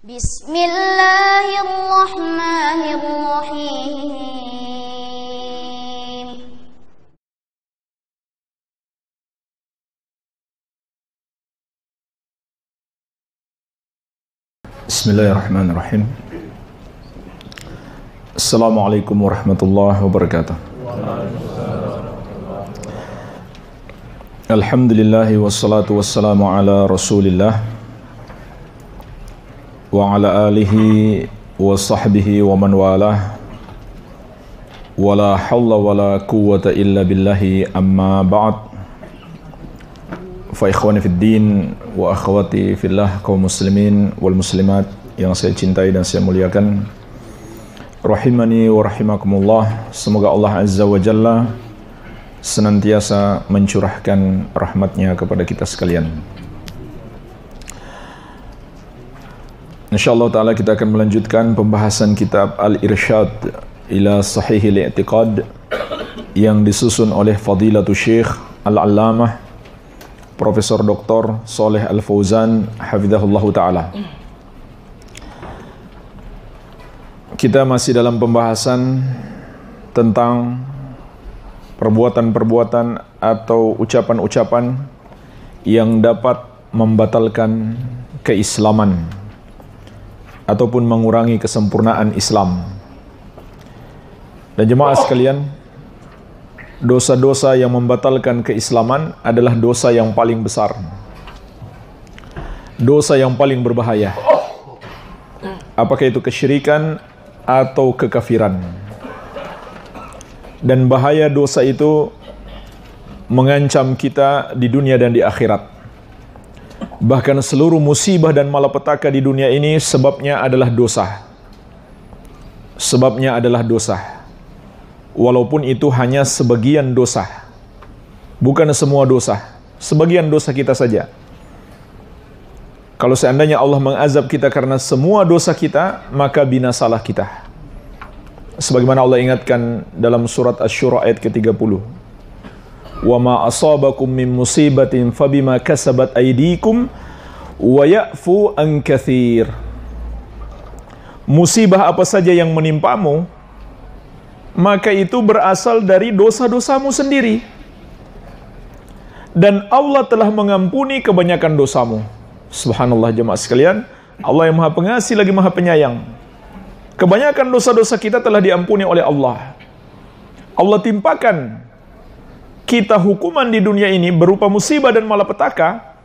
Bismillahirrahmanirrahim. Bismillahirrahmanirrahim. Assalamualaikum warahmatullahi wabarakatuh. Alhamdulillahi wassalatu wassalamu ala rasulillah wa ala alihi wa sahbihi wa man walah wa la hawla wa la quwwata illa billahi amma ba'd. Fa ikhwani fid din wa akhwati fillah, kaum muslimin wal muslimat yang saya cintai dan saya muliakan, rahimani wa rahimakumullah. Semoga Allah Azza wa Jalla senantiasa mencurahkan rahmatnya kepada kita sekalian. InsyaAllah ta'ala kita akan melanjutkan pembahasan kitab Al-Irsyad ila Sahihil I'tiqad yang disusun oleh Fadilatul Syekh Al-Allamah Profesor Dr. Shalih Al-Fauzan hafizahullah ta'ala. Kita masih dalam pembahasan tentang perbuatan-perbuatan atau ucapan-ucapan yang dapat membatalkan keislaman ataupun mengurangi kesempurnaan Islam. Dan jemaah sekalian, dosa-dosa yang membatalkan keislaman adalah dosa yang paling besar, dosa yang paling berbahaya. Apakah itu kesyirikan atau kekafiran. Dan bahaya dosa itu mengancam kita di dunia dan di akhirat. Bahkan seluruh musibah dan malapetaka di dunia ini sebabnya adalah dosa. Sebabnya adalah dosa. Walaupun itu hanya sebagian dosa, bukan semua dosa, sebagian dosa kita saja. Kalau seandainya Allah mengazab kita karena semua dosa kita, maka binasalah kita. Sebagaimana Allah ingatkan dalam surat Asy-Syura ayat ke-30. Wa ma asabakum min musibatin fabima kasabat aydikum wa ya'fu an katsir. Musibah apa saja yang menimpamu, maka itu berasal dari dosa-dosamu sendiri. Dan Allah telah mengampuni kebanyakan dosamu. Subhanallah jemaah sekalian, Allah yang Maha Pengasih lagi Maha Penyayang. Kebanyakan dosa-dosa kita telah diampuni oleh Allah. Allah timpakan kita hukuman di dunia ini berupa musibah dan malapetaka,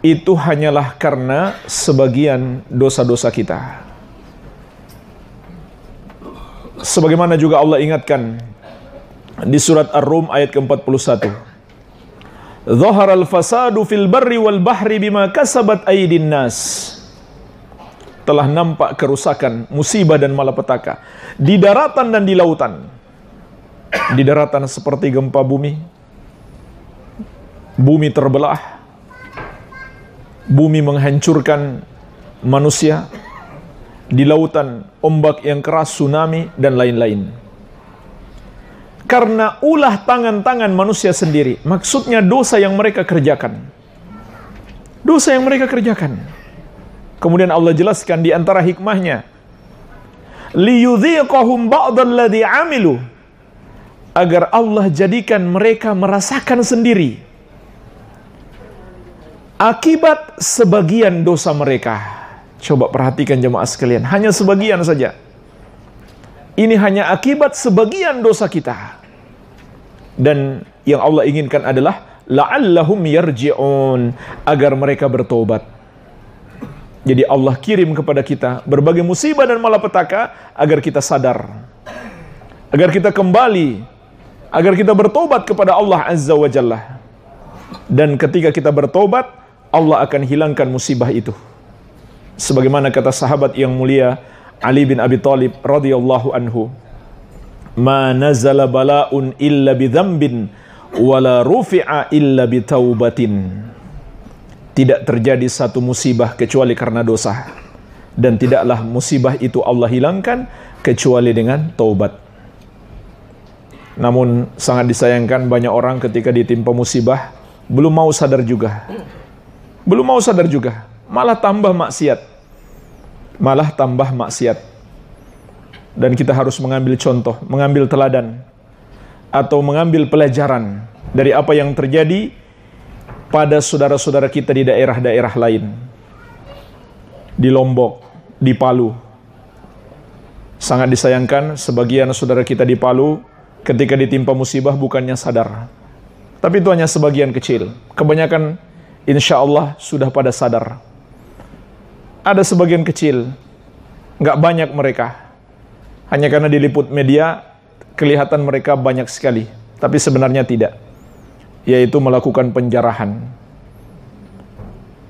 itu hanyalah karena sebagian dosa-dosa kita. Sebagaimana juga Allah ingatkan di surat Ar-Rum ayat ke-41. Zaharal fasadu fil barri wal bahri bima kasabat aydin nas. Telah nampak kerusakan, musibah dan malapetaka di daratan dan di lautan. Di daratan seperti gempa bumi, bumi terbelah, bumi menghancurkan manusia. Di lautan, ombak yang keras, tsunami dan lain-lain. Karena ulah tangan-tangan manusia sendiri. Maksudnya dosa yang mereka kerjakan. Dosa yang mereka kerjakan. Kemudian Allah jelaskan di antara hikmahnya, liyudhiqahum ba'dalladzi 'amilu, agar Allah jadikan mereka merasakan sendiri akibat sebagian dosa mereka. Coba perhatikan jemaah sekalian, hanya sebagian saja. Ini hanya akibat sebagian dosa kita. Dan yang Allah inginkan adalah la'allahum yarji'un, agar mereka bertobat. Jadi Allah kirim kepada kita berbagai musibah dan malapetaka agar kita sadar, agar kita kembali, agar kita bertobat kepada Allah Azza wa Jalla. Dan ketika kita bertobat, Allah akan hilangkan musibah itu. Sebagaimana kata sahabat yang mulia Ali bin Abi Thalib radhiyallahu anhu, "Ma nazala bala'un illa bi dzambin wa la rufi'a illa bi taubatin." Tidak terjadi satu musibah kecuali karena dosa, dan tidaklah musibah itu Allah hilangkan kecuali dengan taubat. Namun sangat disayangkan banyak orang ketika ditimpa musibah belum mau sadar juga. Belum mau sadar juga, malah tambah maksiat. malah tambah maksiat. Dan kita harus mengambil contoh, mengambil teladan, atau mengambil pelajaran dari apa yang terjadi pada saudara-saudara kita di daerah-daerah lain. Di Lombok, di Palu. Sangat disayangkan sebagian saudara kita di Palu ketika ditimpa musibah bukannya sadar. Tapi itu hanya sebagian kecil. Kebanyakan insya Allah sudah pada sadar. Ada sebagian kecil, nggak banyak mereka. Hanya karena diliput media, kelihatan mereka banyak sekali. Tapi sebenarnya tidak. Yaitu melakukan penjarahan.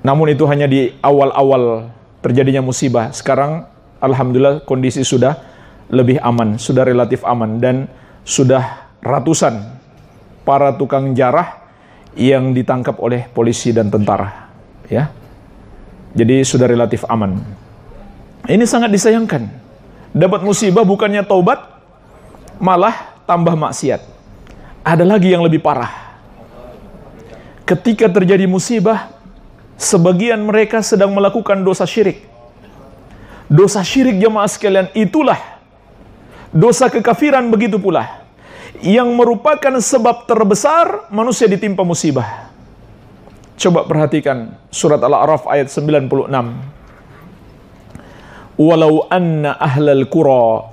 Namun itu hanya di awal-awal terjadinya musibah. Sekarang, alhamdulillah kondisi sudah lebih aman. Sudah relatif aman. Dan sudah ratusan para tukang jarah yang ditangkap oleh polisi dan tentara. Ya. Jadi sudah relatif aman. Ini sangat disayangkan. Dapat musibah bukannya taubat, malah tambah maksiat. Ada lagi yang lebih parah. Ketika terjadi musibah, sebagian mereka sedang melakukan dosa syirik. Dosa syirik jemaah sekalian itulah dosa kekafiran, begitu pula yang merupakan sebab terbesar manusia ditimpa musibah. Coba perhatikan surat Al-A'raf ayat 96. Walau anna ahlal qura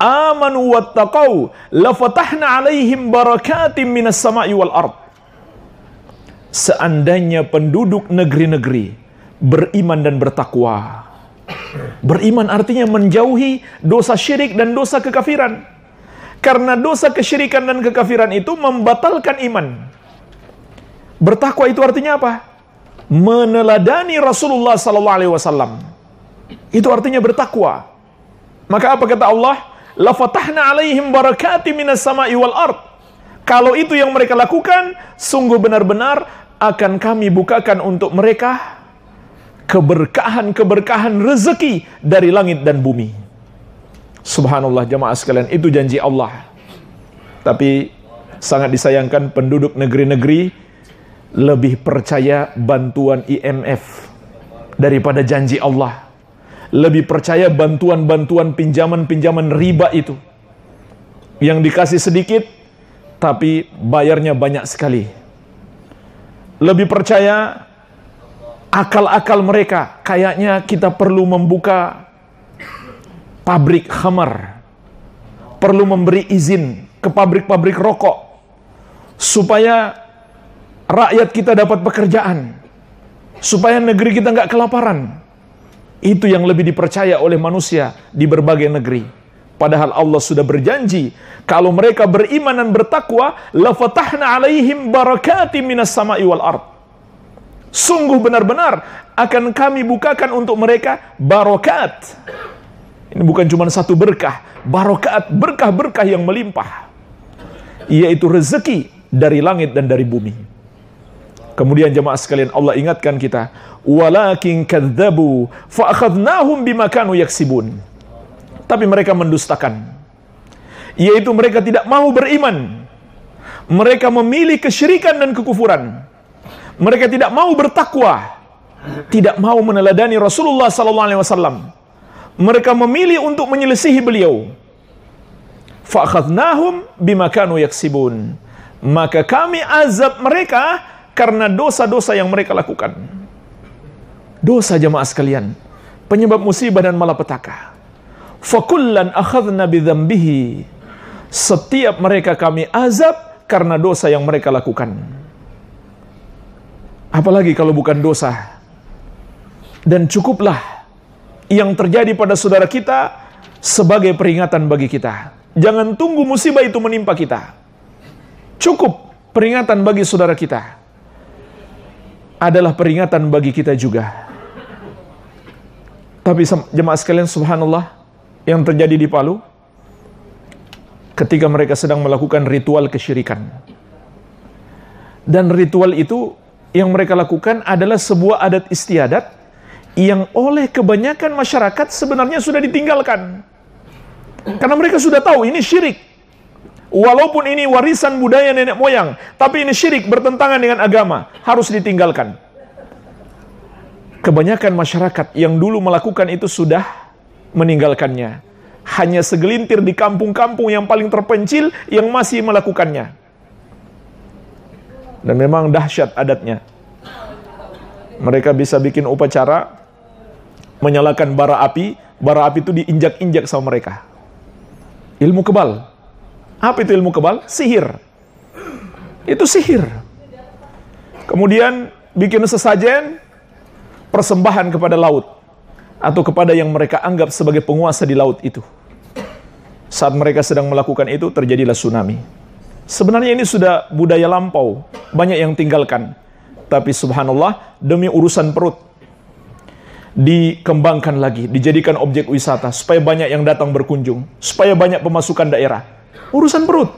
amanu wattaqau lafatahna alaihim barakatim minas sama'i wal ard. Seandainya penduduk negeri-negeri beriman dan bertakwa. Beriman artinya menjauhi dosa syirik dan dosa kekafiran. Karena dosa kesyirikan dan kekafiran itu membatalkan iman. Bertakwa itu artinya apa? Meneladani Rasulullah SAW. Itu artinya bertakwa. Maka apa kata Allah? La fatahna alaihim barakati minas sama'i wal ard. Kalau itu yang mereka lakukan, sungguh benar-benar akan kami bukakan untuk mereka keberkahan-keberkahan rezeki dari langit dan bumi. Subhanallah jamaah sekalian, itu janji Allah. Tapi sangat disayangkan penduduk negeri-negeri lebih percaya bantuan IMF daripada janji Allah. Lebih percaya bantuan-bantuan pinjaman-pinjaman riba itu. Yang dikasih sedikit, tapi bayarnya banyak sekali. Lebih percaya akal-akal mereka. Kayaknya kita perlu membuka pabrik khamar. Perlu memberi izin ke pabrik-pabrik rokok. Supaya rakyat kita dapat pekerjaan. Supaya negeri kita nggak kelaparan. Itu yang lebih dipercaya oleh manusia di berbagai negeri. Padahal Allah sudah berjanji, kalau mereka beriman dan bertakwa, la fatahna alaihim barakati minas sama'i wal ard. Sungguh benar-benar akan kami bukakan untuk mereka barokat. Ini bukan cuma satu berkah, barokat, berkah-berkah yang melimpah. Yaitu rezeki dari langit dan dari bumi. Kemudian jemaah sekalian, Allah ingatkan kita, walakin kadzabu fa akhadnahum bima kanu yaksibun. Tapi mereka mendustakan. Yaitu mereka tidak mau beriman. Mereka memilih kesyirikan dan kekufuran. Mereka tidak mau bertakwa. Tidak mau meneladani Rasulullah SAW. Mereka memilih untuk menyelisihi beliau. Fa akhadnahum bima kanu yaksibun. Maka kami azab mereka karena dosa-dosa yang mereka lakukan. Dosa jemaah sekalian, penyebab musibah dan malapetaka. Fakullan akhadna bidzambihi. Setiap mereka kami azab karena dosa yang mereka lakukan. Apalagi kalau bukan dosa. Dan cukuplah yang terjadi pada saudara kita sebagai peringatan bagi kita. Jangan tunggu musibah itu menimpa kita. Cukup peringatan bagi saudara kita adalah peringatan bagi kita juga. Tapi jemaah sekalian, subhanallah, yang terjadi di Palu ketika mereka sedang melakukan ritual kesyirikan. Dan ritual itu yang mereka lakukan adalah sebuah adat istiadat yang oleh kebanyakan masyarakat sebenarnya sudah ditinggalkan. Karena mereka sudah tahu ini syirik. Walaupun ini warisan budaya nenek moyang, tapi ini syirik, bertentangan dengan agama, harus ditinggalkan. kebanyakan masyarakat yang dulu melakukan itu sudah meninggalkannya. Hanya segelintir di kampung-kampung yang paling terpencil yang masih melakukannya. Dan memang dahsyat adatnya. Mereka bisa bikin upacara menyalakan bara api itu diinjak-injak sama mereka. Ilmu kebal. Apa itu ilmu kebal? Sihir. Itu sihir. Kemudian bikin sesajen persembahan kepada laut atau kepada yang mereka anggap sebagai penguasa di laut itu. Saat mereka sedang melakukan itu, terjadilah tsunami. Sebenarnya ini sudah budaya lampau, banyak yang tinggalkan. Tapi subhanallah, demi urusan perut, dikembangkan lagi, dijadikan objek wisata, supaya banyak yang datang berkunjung, supaya banyak pemasukan daerah. Urusan perut.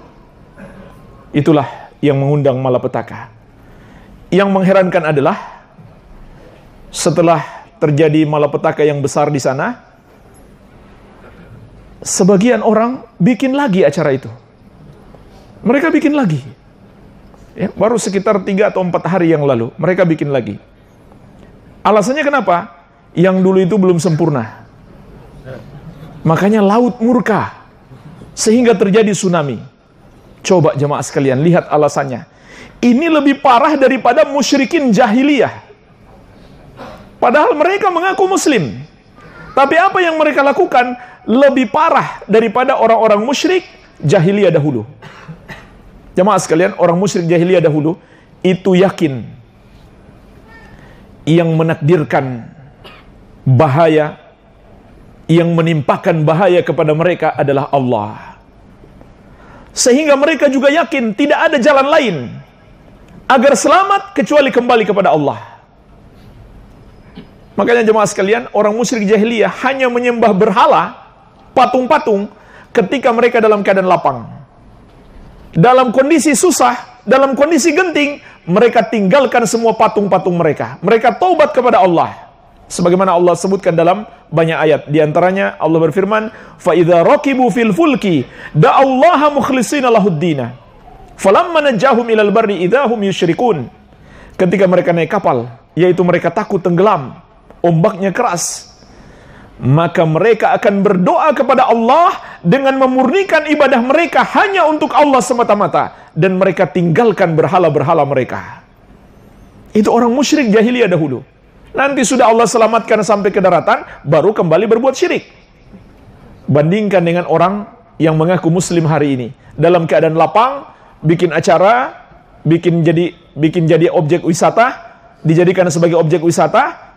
Itulah yang mengundang malapetaka. Yang mengherankan adalah, setelah terjadi malapetaka yang besar di sana, sebagian orang bikin lagi acara itu. Mereka bikin lagi. Ya, baru sekitar 3 atau 4 hari yang lalu, mereka bikin lagi. Alasannya kenapa? Yang dulu itu belum sempurna. Makanya laut murka, sehingga terjadi tsunami. Coba jemaah sekalian, lihat alasannya. Ini lebih parah daripada musyrikin jahiliyah. Padahal mereka mengaku muslim. Tapi apa yang mereka lakukan lebih parah daripada orang-orang musyrik jahiliyah dahulu. Jemaah sekalian, orang musyrik jahiliyah dahulu itu yakin yang menakdirkan bahaya, yang menimpakan bahaya kepada mereka adalah Allah. Sehingga mereka juga yakin tidak ada jalan lain agar selamat kecuali kembali kepada Allah. Makanya jemaah sekalian, orang musyrik jahiliyah hanya menyembah berhala, patung-patung, ketika mereka dalam keadaan lapang. Dalam kondisi susah, dalam kondisi genting, mereka tinggalkan semua patung-patung mereka. Mereka taubat kepada Allah. Sebagaimana Allah sebutkan dalam banyak ayat. Di antaranya Allah berfirman, فَإِذَا رَكِبُوا فِي الْفُلْكِ دَعَوْا اللَّهَ مُخْلِصِينَ لَهُ الدِّينَ فَلَمَّا نَجَّاهُمْ إِلَى الْبَرِّ إِذَا هُمْ يُشْرِكُونَ. Ketika mereka naik kapal, yaitu mereka takut tenggelam, ombaknya keras, maka mereka akan berdoa kepada Allah dengan memurnikan ibadah mereka hanya untuk Allah semata-mata, dan mereka tinggalkan berhala-berhala mereka. Itu orang musyrik jahiliyah dahulu. Nanti sudah Allah selamatkan sampai ke daratan, baru kembali berbuat syirik. Bandingkan dengan orang yang mengaku muslim hari ini, dalam keadaan lapang, bikin acara, bikin jadi objek wisata, dijadikan sebagai objek wisata,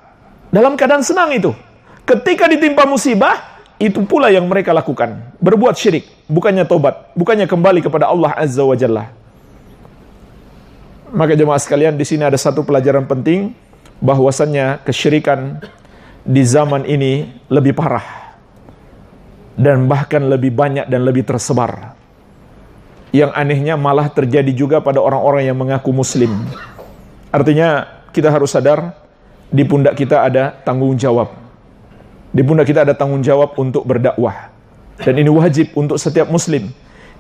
dalam keadaan senang itu. Ketika ditimpa musibah, itu pula yang mereka lakukan. Berbuat syirik, bukannya tobat, bukannya kembali kepada Allah Azza wa Jalla. Maka jemaah sekalian, di sini ada satu pelajaran penting, bahwasannya kesyirikan di zaman ini lebih parah. Dan bahkan lebih banyak dan lebih tersebar. Yang anehnya malah terjadi juga pada orang-orang yang mengaku muslim. Artinya, kita harus sadar, di pundak kita ada tanggung jawab. Di pundak kita ada tanggung jawab untuk berdakwah. Dan ini wajib untuk setiap muslim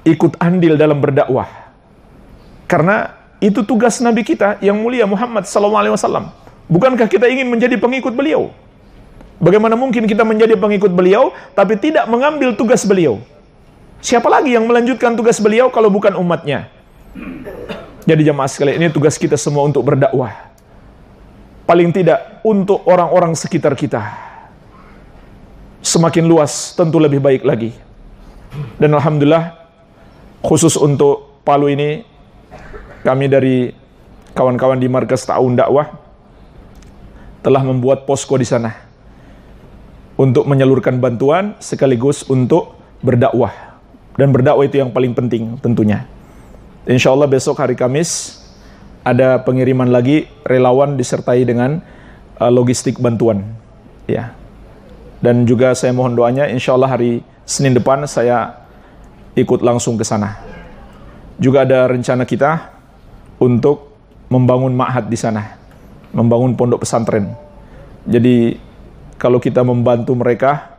ikut andil dalam berdakwah. Karena itu tugas Nabi kita yang mulia Muhammad SAW. Bukankah kita ingin menjadi pengikut beliau? Bagaimana mungkin kita menjadi pengikut beliau tapi tidak mengambil tugas beliau? Siapa lagi yang melanjutkan tugas beliau kalau bukan umatnya? Jadi jamaah sekalian, ini tugas kita semua untuk berdakwah. Paling tidak untuk orang-orang sekitar kita. Semakin luas tentu lebih baik lagi. Dan alhamdulillah, khusus untuk Palu ini, kami dari kawan-kawan di Markas Ta'awun Dakwah telah membuat posko di sana untuk menyalurkan bantuan sekaligus untuk berdakwah. Dan berdakwah itu yang paling penting tentunya. Insya Allah besok hari Kamis ada pengiriman lagi, relawan disertai dengan logistik bantuan. Ya. Dan juga saya mohon doanya, insya Allah hari Senin depan saya ikut langsung ke sana. Juga ada rencana kita untuk membangun ma'had di sana, membangun pondok pesantren. Jadi kalau kita membantu mereka,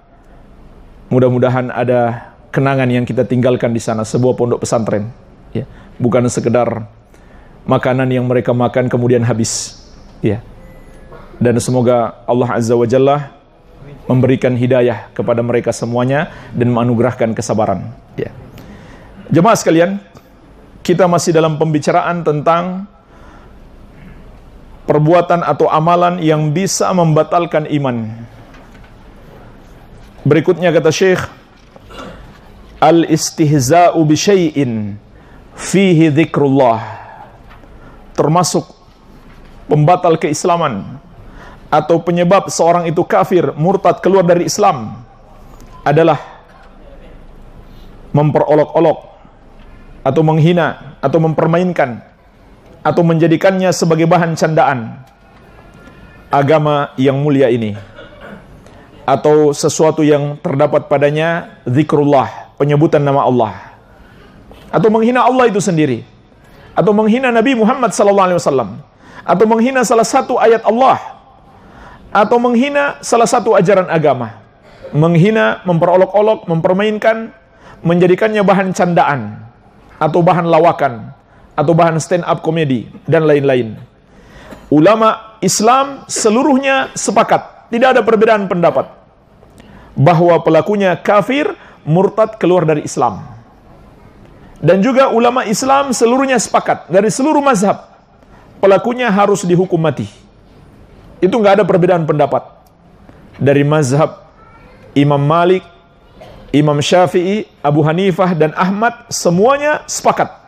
mudah-mudahan ada kenangan yang kita tinggalkan di sana, sebuah pondok pesantren. Ya. Bukan sekedar makanan yang mereka makan kemudian habis. Ya. Dan semoga Allah Azza wa Jalla memberikan hidayah kepada mereka semuanya dan menganugerahkan kesabaran. Ya. Jemaah sekalian, kita masih dalam pembicaraan tentang perbuatan atau amalan yang bisa membatalkan iman. Berikutnya kata Syekh, al-istihza'u bi syai'in fihi dzikrullah, termasuk pembatal keislaman atau penyebab seorang itu kafir, murtad, keluar dari Islam adalah memperolok-olok atau menghina atau mempermainkan atau menjadikannya sebagai bahan candaan agama yang mulia ini, atau sesuatu yang terdapat padanya zikrullah, penyebutan nama Allah, atau menghina Allah itu sendiri, atau menghina Nabi Muhammad SAW, atau menghina salah satu ayat Allah, atau menghina salah satu ajaran agama, menghina, memperolok-olok, mempermainkan, menjadikannya bahan candaan atau bahan lawakan atau bahan stand up komedi dan lain-lain. Ulama Islam seluruhnya sepakat, tidak ada perbedaan pendapat bahwa pelakunya kafir, murtad, keluar dari Islam. Dan juga ulama Islam seluruhnya sepakat dari seluruh mazhab, pelakunya harus dihukum mati. Itu nggak ada perbedaan pendapat. Dari mazhab Imam Malik, Imam Syafi'i, Abu Hanifah, dan Ahmad, semuanya sepakat.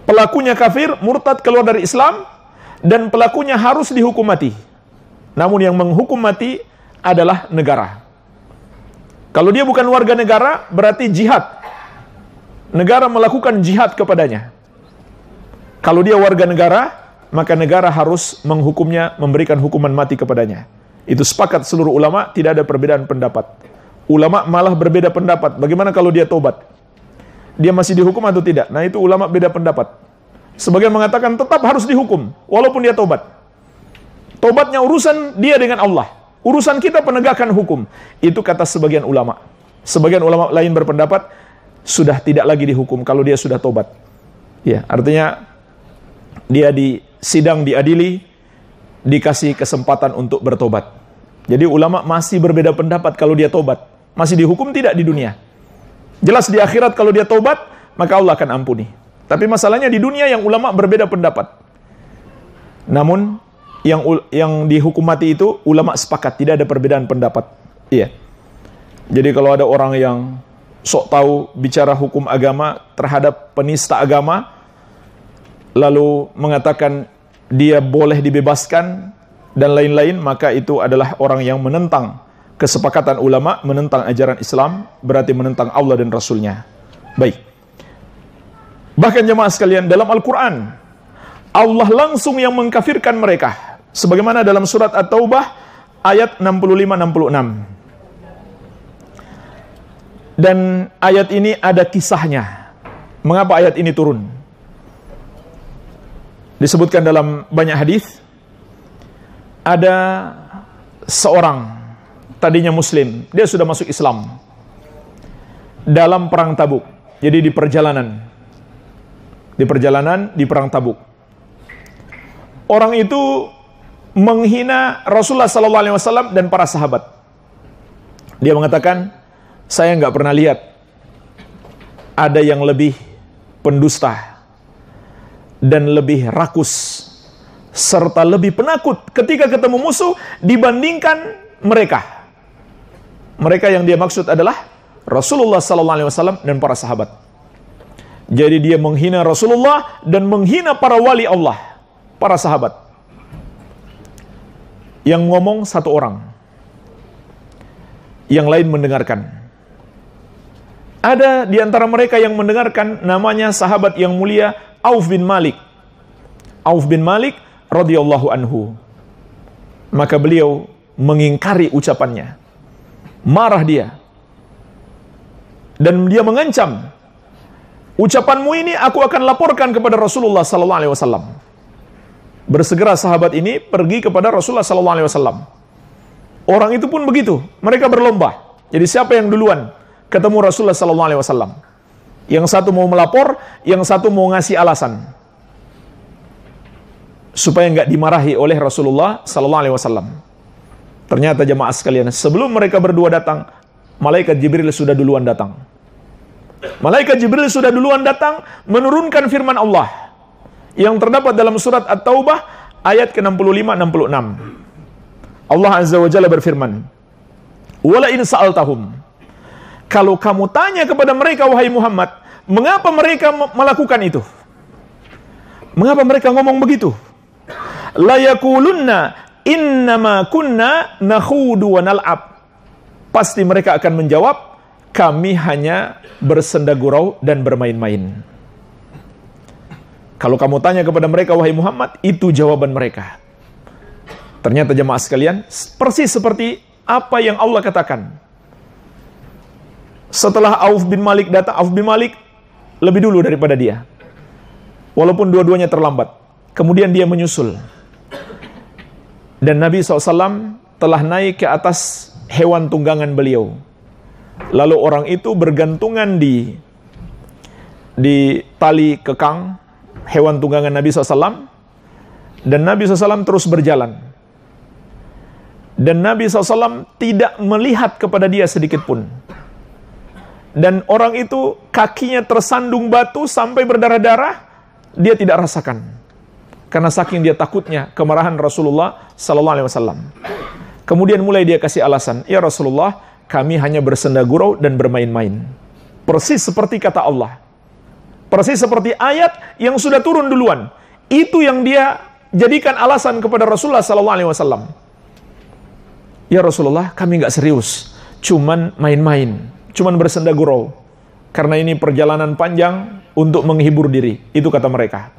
Pelakunya kafir, murtad, keluar dari Islam, dan pelakunya harus dihukum mati. Namun yang menghukum mati adalah negara. Kalau dia bukan warga negara, berarti jihad. Negara melakukan jihad kepadanya. Kalau dia warga negara, maka negara harus menghukumnya, memberikan hukuman mati kepadanya. Itu sepakat seluruh ulama, tidak ada perbedaan pendapat. Ulama malah berbeda pendapat. Bagaimana kalau dia tobat? Dia masih dihukum atau tidak? Nah, itu ulama beda pendapat. Sebagian mengatakan tetap harus dihukum, walaupun dia tobat. Tobatnya urusan dia dengan Allah. Urusan kita penegakan hukum. Itu kata sebagian ulama. Sebagian ulama lain berpendapat, sudah tidak lagi dihukum kalau dia sudah tobat. Ya, artinya dia di sidang diadili, dikasih kesempatan untuk bertobat. Jadi ulama masih berbeda pendapat kalau dia tobat. Masih dihukum tidak di dunia. Jelas di akhirat kalau dia tobat, maka Allah akan ampuni. Tapi masalahnya di dunia yang ulama berbeda pendapat. Namun yang dihukum mati itu ulama sepakat, tidak ada perbedaan pendapat. Iya. Jadi kalau ada orang yang sok tahu bicara hukum agama terhadap penista agama, lalu mengatakan dia boleh dibebaskan dan lain-lain, maka itu adalah orang yang menentang kesepakatan ulama, menentang ajaran Islam, berarti menentang Allah dan Rasulnya. Baik. Bahkan jemaah sekalian, dalam Al-Quran, Allah langsung yang mengkafirkan mereka. Sebagaimana dalam surat At-Taubah, ayat 65-66. Dan ayat ini ada kisahnya. Mengapa ayat ini turun? Disebutkan dalam banyak hadis, ada seorang tadinya muslim, dia sudah masuk Islam dalam perang Tabuk. Jadi di perjalanan di perang Tabuk, orang itu menghina Rasulullah SAW dan para sahabat. Dia mengatakan, saya nggak pernah lihat ada yang lebih pendusta dan lebih rakus serta lebih penakut ketika ketemu musuh dibandingkan mereka. Mereka yang dia maksud adalah Rasulullah SAW dan para sahabat. Jadi dia menghina Rasulullah dan menghina para wali Allah, para sahabat. Yang ngomong satu orang, yang lain mendengarkan. Ada di antara mereka yang mendengarkan, namanya sahabat yang mulia Auf bin Malik. Auf bin Malik radhiyallahu anhu. Maka beliau mengingkari ucapannya. Marah dia. Dan dia mengancam, ucapanmu ini aku akan laporkan kepada Rasulullah sallallahu alaihi wasallam. Bersegera sahabat ini pergi kepada Rasulullah sallallahu alaihi wasallam. Orang itu pun begitu, mereka berlomba. Jadi siapa yang duluan ketemu Rasulullah sallallahu alaihi wasallam? Yang satu mau melapor, yang satu mau ngasih alasan. supaya nggak dimarahi oleh Rasulullah sallallahu alaihi wasallam. Ternyata jemaah sekalian, sebelum mereka berdua datang, malaikat Jibril sudah duluan datang. Malaikat Jibril sudah duluan datang menurunkan firman Allah yang terdapat dalam surat At-Taubah ayat ke-65-66. Allah Azza wa Jalla berfirman, "Wala in sa'altahum." Kalau kamu tanya kepada mereka, wahai Muhammad, mengapa mereka melakukan itu? Mengapa mereka ngomong begitu? La yakulunna innama kunna nakhudu wa nal'ab. Pasti mereka akan menjawab, kami hanya bersenda gurau dan bermain-main. Kalau kamu tanya kepada mereka, wahai Muhammad, itu jawaban mereka. Ternyata jemaah sekalian, persis seperti apa yang Allah katakan. Setelah Auf bin Malik datang, Auf bin Malik lebih dulu daripada dia. Walaupun dua-duanya terlambat. Kemudian dia menyusul. Dan Nabi SAW telah naik ke atas hewan tunggangan beliau. Lalu orang itu bergantungan di tali kekang hewan tunggangan Nabi SAW. Dan Nabi SAW terus berjalan. Dan Nabi SAW tidak melihat kepada dia sedikit pun. Dan orang itu kakinya tersandung batu sampai berdarah-darah, dia tidak rasakan. Karena saking dia takutnya kemarahan Rasulullah sallallahu alaihi wasallam. Kemudian mulai dia kasih alasan, "Ya Rasulullah, kami hanya bersenda gurau dan bermain-main." Persis seperti kata Allah. Persis seperti ayat yang sudah turun duluan. Itu yang dia jadikan alasan kepada Rasulullah sallallahu alaihi wasallam. "Ya Rasulullah, kami nggak serius, cuman main-main. Cuman bersenda gurau. Karena ini perjalanan panjang untuk menghibur diri." Itu kata mereka.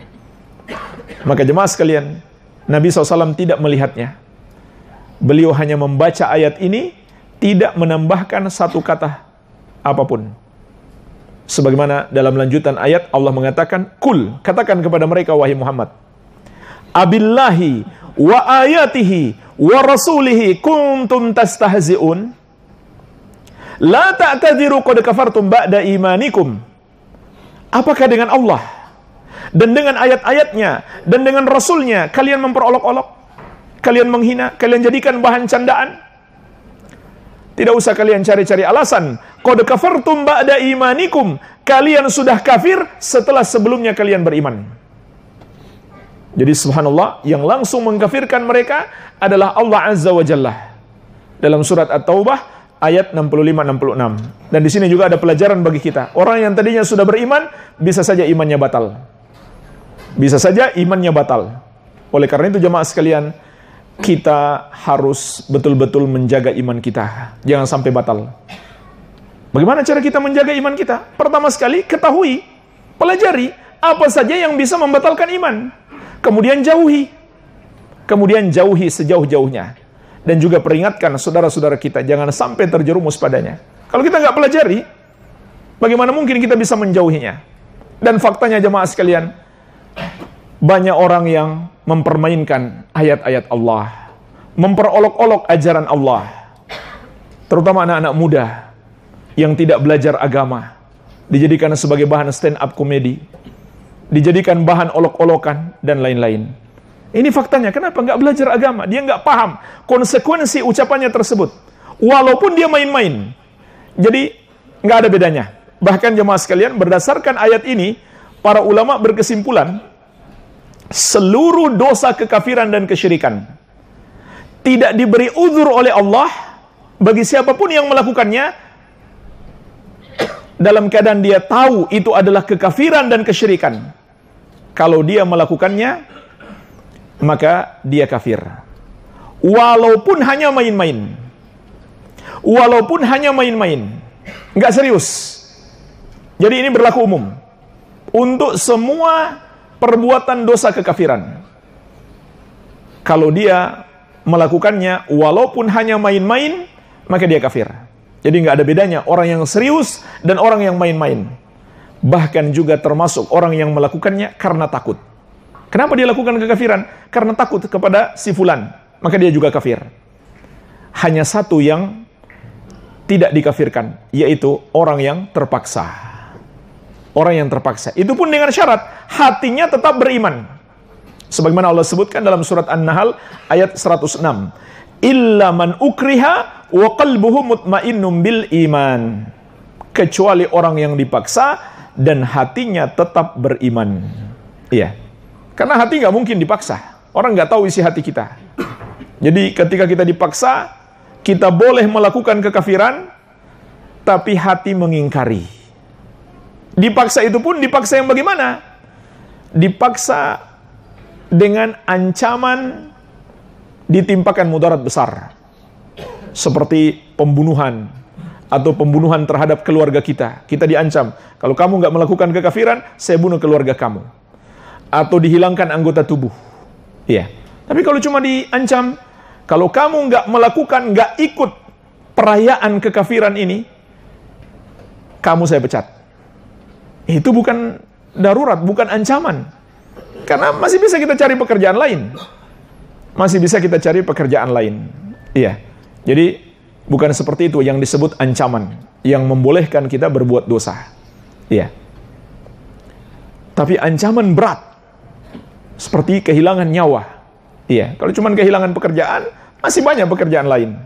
Maka jemaah sekalian, Nabi SAW tidak melihatnya. Beliau hanya membaca ayat ini, tidak menambahkan satu kata apapun. Sebagaimana dalam lanjutan ayat Allah mengatakan, "Kul," katakan kepada mereka, wahai Muhammad, "Abillahi wa ayatihi wa rasulihi kuntum tastahzi'un. La ta'tadiru qad kafartum ba'da imanikum." Apakah dengan Allah dan dengan ayat-ayatnya dan dengan Rasulnya kalian memperolok-olok, kalian menghina, kalian jadikan bahan candaan? Tidak usah kalian cari-cari alasan. Qad kafartum ba'da imanikum. Kalian sudah kafir setelah sebelumnya kalian beriman. Jadi subhanallah, yang langsung mengkafirkan mereka adalah Allah Azza wa Jalla. Dalam surat At-Taubah ayat 65-66. Dan di sini juga ada pelajaran bagi kita. Orang yang tadinya sudah beriman, bisa saja imannya batal. Bisa saja imannya batal. Oleh karena itu jemaah sekalian, kita harus betul-betul menjaga iman kita. Jangan sampai batal. Bagaimana cara kita menjaga iman kita? Pertama sekali, ketahui, pelajari apa saja yang bisa membatalkan iman. Kemudian jauhi. Kemudian jauhi sejauh-jauhnya. Dan juga peringatkan saudara-saudara kita, jangan sampai terjerumus padanya. Kalau kita nggak pelajari, bagaimana mungkin kita bisa menjauhinya? Dan faktanya jemaah sekalian, banyak orang yang mempermainkan ayat-ayat Allah, memperolok-olok ajaran Allah. Terutama anak-anak muda yang tidak belajar agama, dijadikan sebagai bahan stand up komedi, dijadikan bahan olok-olokan, dan lain-lain. Ini faktanya, kenapa nggak belajar agama? Dia nggak paham konsekuensi ucapannya tersebut. Walaupun dia main-main. Jadi, nggak ada bedanya. Bahkan jemaah sekalian, berdasarkan ayat ini, para ulama berkesimpulan, seluruh dosa kekafiran dan kesyirikan tidak diberi uzur oleh Allah bagi siapapun yang melakukannya, dalam keadaan dia tahu itu adalah kekafiran dan kesyirikan. Kalau dia melakukannya, maka dia kafir. Walaupun hanya main-main. Walaupun hanya main-main. Nggak serius. Jadi ini berlaku umum. Untuk semua perbuatan dosa kekafiran. Kalau dia melakukannya walaupun hanya main-main, maka dia kafir. Jadi nggak ada bedanya orang yang serius dan orang yang main-main. Bahkan juga termasuk orang yang melakukannya karena takut. Kenapa dia lakukan kekafiran? Karena takut kepada si fulan, maka dia juga kafir. Hanya satu yang tidak dikafirkan, yaitu orang yang terpaksa. Orang yang terpaksa. Itu pun dengan syarat hatinya tetap beriman. Sebagaimana Allah sebutkan dalam surat An-Nahl ayat 106. Illa man ukriha wa qalbuhu mutmainnum bil iman. Kecuali orang yang dipaksa dan hatinya tetap beriman. Iya. Karena hati nggak mungkin dipaksa. Orang nggak tahu isi hati kita. Jadi ketika kita dipaksa, kita boleh melakukan kekafiran, tapi hati mengingkari. Dipaksa itu pun dipaksa yang bagaimana? Dipaksa dengan ancaman ditimpakan mudarat besar. Seperti pembunuhan atau pembunuhan terhadap keluarga kita. Kita diancam, kalau kamu nggak melakukan kekafiran, saya bunuh keluarga kamu. Atau dihilangkan anggota tubuh. Iya. Tapi kalau cuma diancam, kalau kamu nggak melakukan, nggak ikut perayaan kekafiran ini, kamu saya pecat. Itu bukan darurat, bukan ancaman. Karena masih bisa kita cari pekerjaan lain. Masih bisa kita cari pekerjaan lain. Iya. Jadi bukan seperti itu yang disebut ancaman, yang membolehkan kita berbuat dosa. Iya. Tapi ancaman berat, seperti kehilangan nyawa. Iya. Kalau cuma kehilangan pekerjaan, masih banyak pekerjaan lain.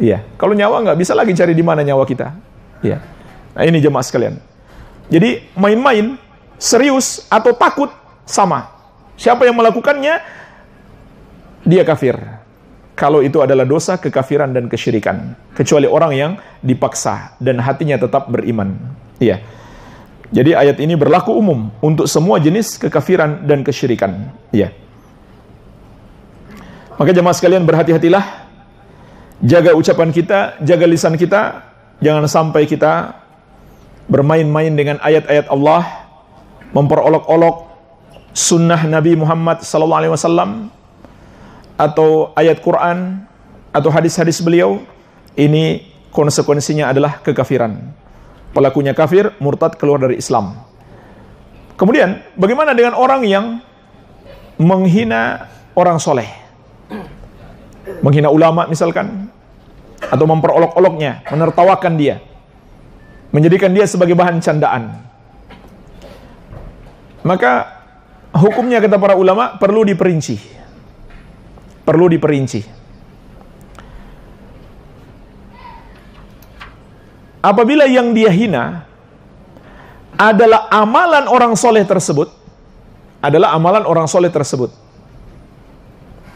Iya. Kalau nyawa nggak bisa lagi cari di mana nyawa kita. Iya. Nah ini jemaah sekalian. Jadi main-main, serius atau takut sama. Siapa yang melakukannya, dia kafir. Kalau itu adalah dosa, kekafiran dan kesyirikan. Kecuali orang yang dipaksa dan hatinya tetap beriman. Iya. Jadi ayat ini berlaku umum untuk semua jenis kekafiran dan kesyirikan. Iya. Maka jemaah sekalian berhati-hatilah. Jaga ucapan kita, jaga lisan kita. Jangan sampai kita bermain-main dengan ayat-ayat Allah, memperolok-olok sunnah Nabi Muhammad SAW, atau ayat Quran, atau hadis-hadis beliau. Ini konsekuensinya adalah kekafiran. Pelakunya kafir, murtad, keluar dari Islam. Kemudian, bagaimana dengan orang yang menghina orang soleh? Menghina ulama misalkan, atau memperolok-oloknya, menertawakan dia, menjadikan dia sebagai bahan candaan. Maka hukumnya kata para ulama perlu diperinci. Perlu diperinci. Apabila yang dia hina adalah amalan orang soleh tersebut,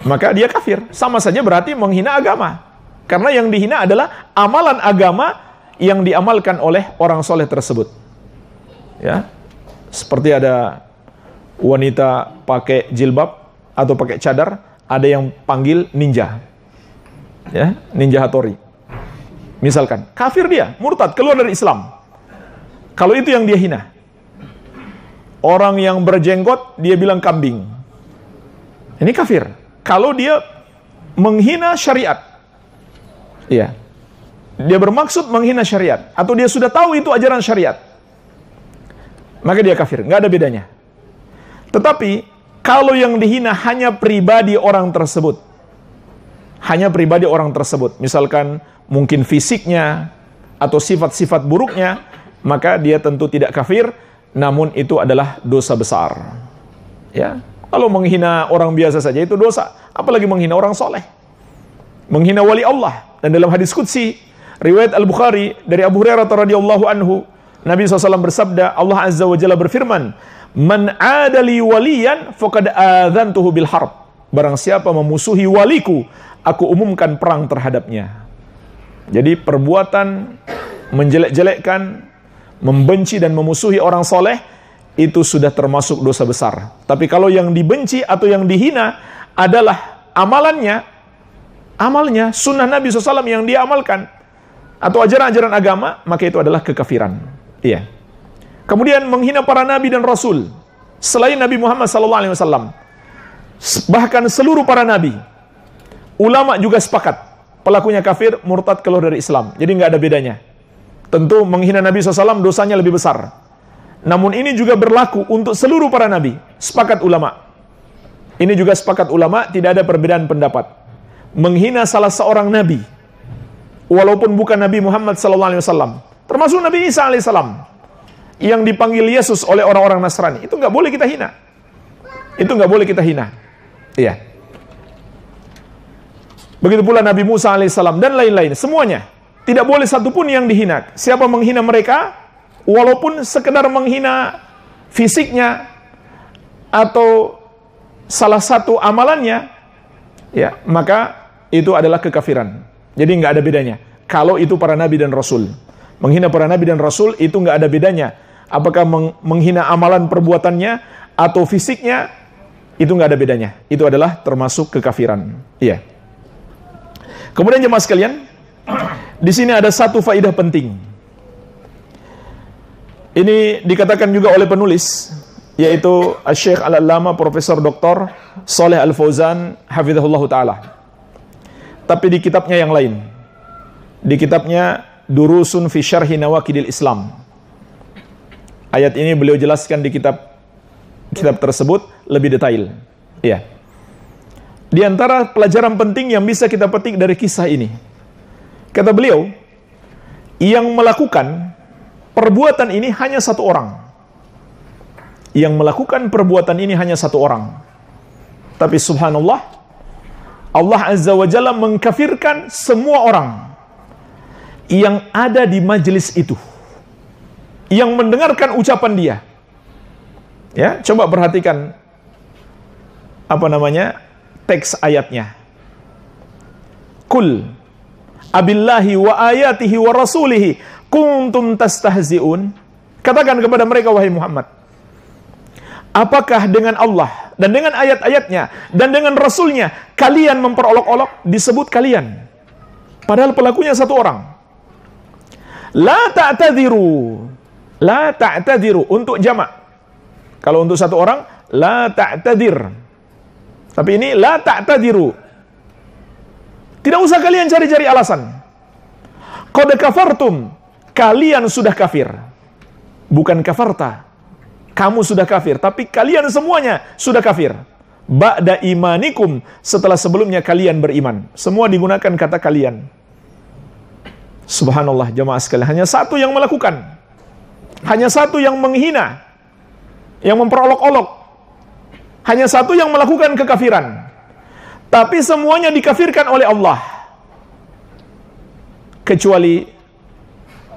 maka dia kafir. Sama saja berarti menghina agama. Karena yang dihina adalah amalan agama yang diamalkan oleh orang soleh tersebut. Ya, seperti ada wanita pakai jilbab atau pakai cadar, ada yang panggil ninja, ya, ninja Hattori. Misalkan, kafir dia, murtad, keluar dari Islam. Kalau itu yang dia hina. Orang yang berjenggot, dia bilang kambing. Ini kafir. Kalau dia menghina syariat, iya. Dia bermaksud menghina syariat, atau dia sudah tahu itu ajaran syariat, maka dia kafir, nggak ada bedanya. Tetapi kalau yang dihina hanya pribadi orang tersebut, misalkan mungkin fisiknya atau sifat-sifat buruknya, maka dia tentu tidak kafir, namun itu adalah dosa besar. Ya, kalau menghina orang biasa saja itu dosa, apalagi menghina orang soleh, menghina wali Allah. Dan dalam hadis qudsi riwayat Al-Bukhari dari Abu Hurairah radhiyallahu anhu, Nabi SAW bersabda, Allah Azza wa Jalla berfirman, "Man adali waliyan faqad adzantuhu bil harb." Barang siapa memusuhi waliku, aku umumkan perang terhadapnya. Jadi perbuatan menjelek-jelekkan, membenci dan memusuhi orang soleh, itu sudah termasuk dosa besar. Tapi kalau yang dibenci atau yang dihina adalah amalnya, sunnah Nabi SAW yang dia amalkan, atau ajaran-ajaran agama, maka itu adalah kekafiran. Iya. Kemudian menghina para nabi dan rasul selain Nabi Muhammad SAW, bahkan seluruh para nabi, ulama juga sepakat pelakunya kafir, murtad, keluar dari Islam. Jadi nggak ada bedanya. Tentu menghina Nabi SAW dosanya lebih besar. Namun ini juga berlaku untuk seluruh para nabi. Sepakat ulama. Ini juga sepakat ulama, tidak ada perbedaan pendapat. Menghina salah seorang nabi, walaupun bukan Nabi Muhammad SAW, termasuk Nabi Isa AS, yang dipanggil Yesus oleh orang-orang Nasrani, itu nggak boleh kita hina. Itu nggak boleh kita hina. Iya. Begitu pula Nabi Musa alaihissalam dan lain-lain. Semuanya. Tidak boleh satupun yang dihina. Siapa menghina mereka, walaupun sekedar menghina fisiknya atau salah satu amalannya, ya, maka itu adalah kekafiran. Jadi nggak ada bedanya. Kalau itu para nabi dan rasul, menghina para nabi dan rasul itu nggak ada bedanya. Apakah menghina amalan perbuatannya atau fisiknya, itu nggak ada bedanya. Itu adalah termasuk kekafiran. Iya. Kemudian jemaah sekalian, di sini ada satu faedah penting. Ini dikatakan juga oleh penulis, yaitu Syekh Al-Allamah Profesor Dr. Shalih Al-Fauzan hafizahullah ta'ala. Tapi di kitabnya yang lain, di kitabnya Durusun fi Syarhi Nawaqidil Islam, ayat ini beliau jelaskan di kitab tersebut lebih detail. Ya. Di antara pelajaran penting yang bisa kita petik dari kisah ini, kata beliau, yang melakukan perbuatan ini hanya satu orang. Yang melakukan perbuatan ini hanya satu orang. Tapi subhanallah, Allah Azza wa Jalla mengkafirkan semua orang yang ada di majelis itu, yang mendengarkan ucapan dia. Ya, coba perhatikan teks ayatnya. Kul abillahi wa ayatihi wa rasulihi kuntum tastahzi'un. Katakan kepada mereka, wahai Muhammad, apakah dengan Allah dan dengan ayat-ayatnya dan dengan Rasulnya kalian memperolok-olok? Disebut kalian, padahal pelakunya satu orang. La ta'tadhiru. La ta'tadhiru untuk jamak. Kalau untuk satu orang, la ta'tadhir. Tapi ini la ta'tadhiru. Tidak usah kalian cari-cari alasan. Qad kafartum. Kalian sudah kafir. Bukan kafarta. Kamu sudah kafir, tapi kalian semuanya sudah kafir. Ba'da imanikum, setelah sebelumnya kalian beriman. Semua digunakan kata kalian. Subhanallah jemaah sekalian, hanya satu yang melakukan. Hanya satu yang menghina, yang memperolok-olok. Hanya satu yang melakukan kekafiran. Tapi semuanya dikafirkan oleh Allah. Kecuali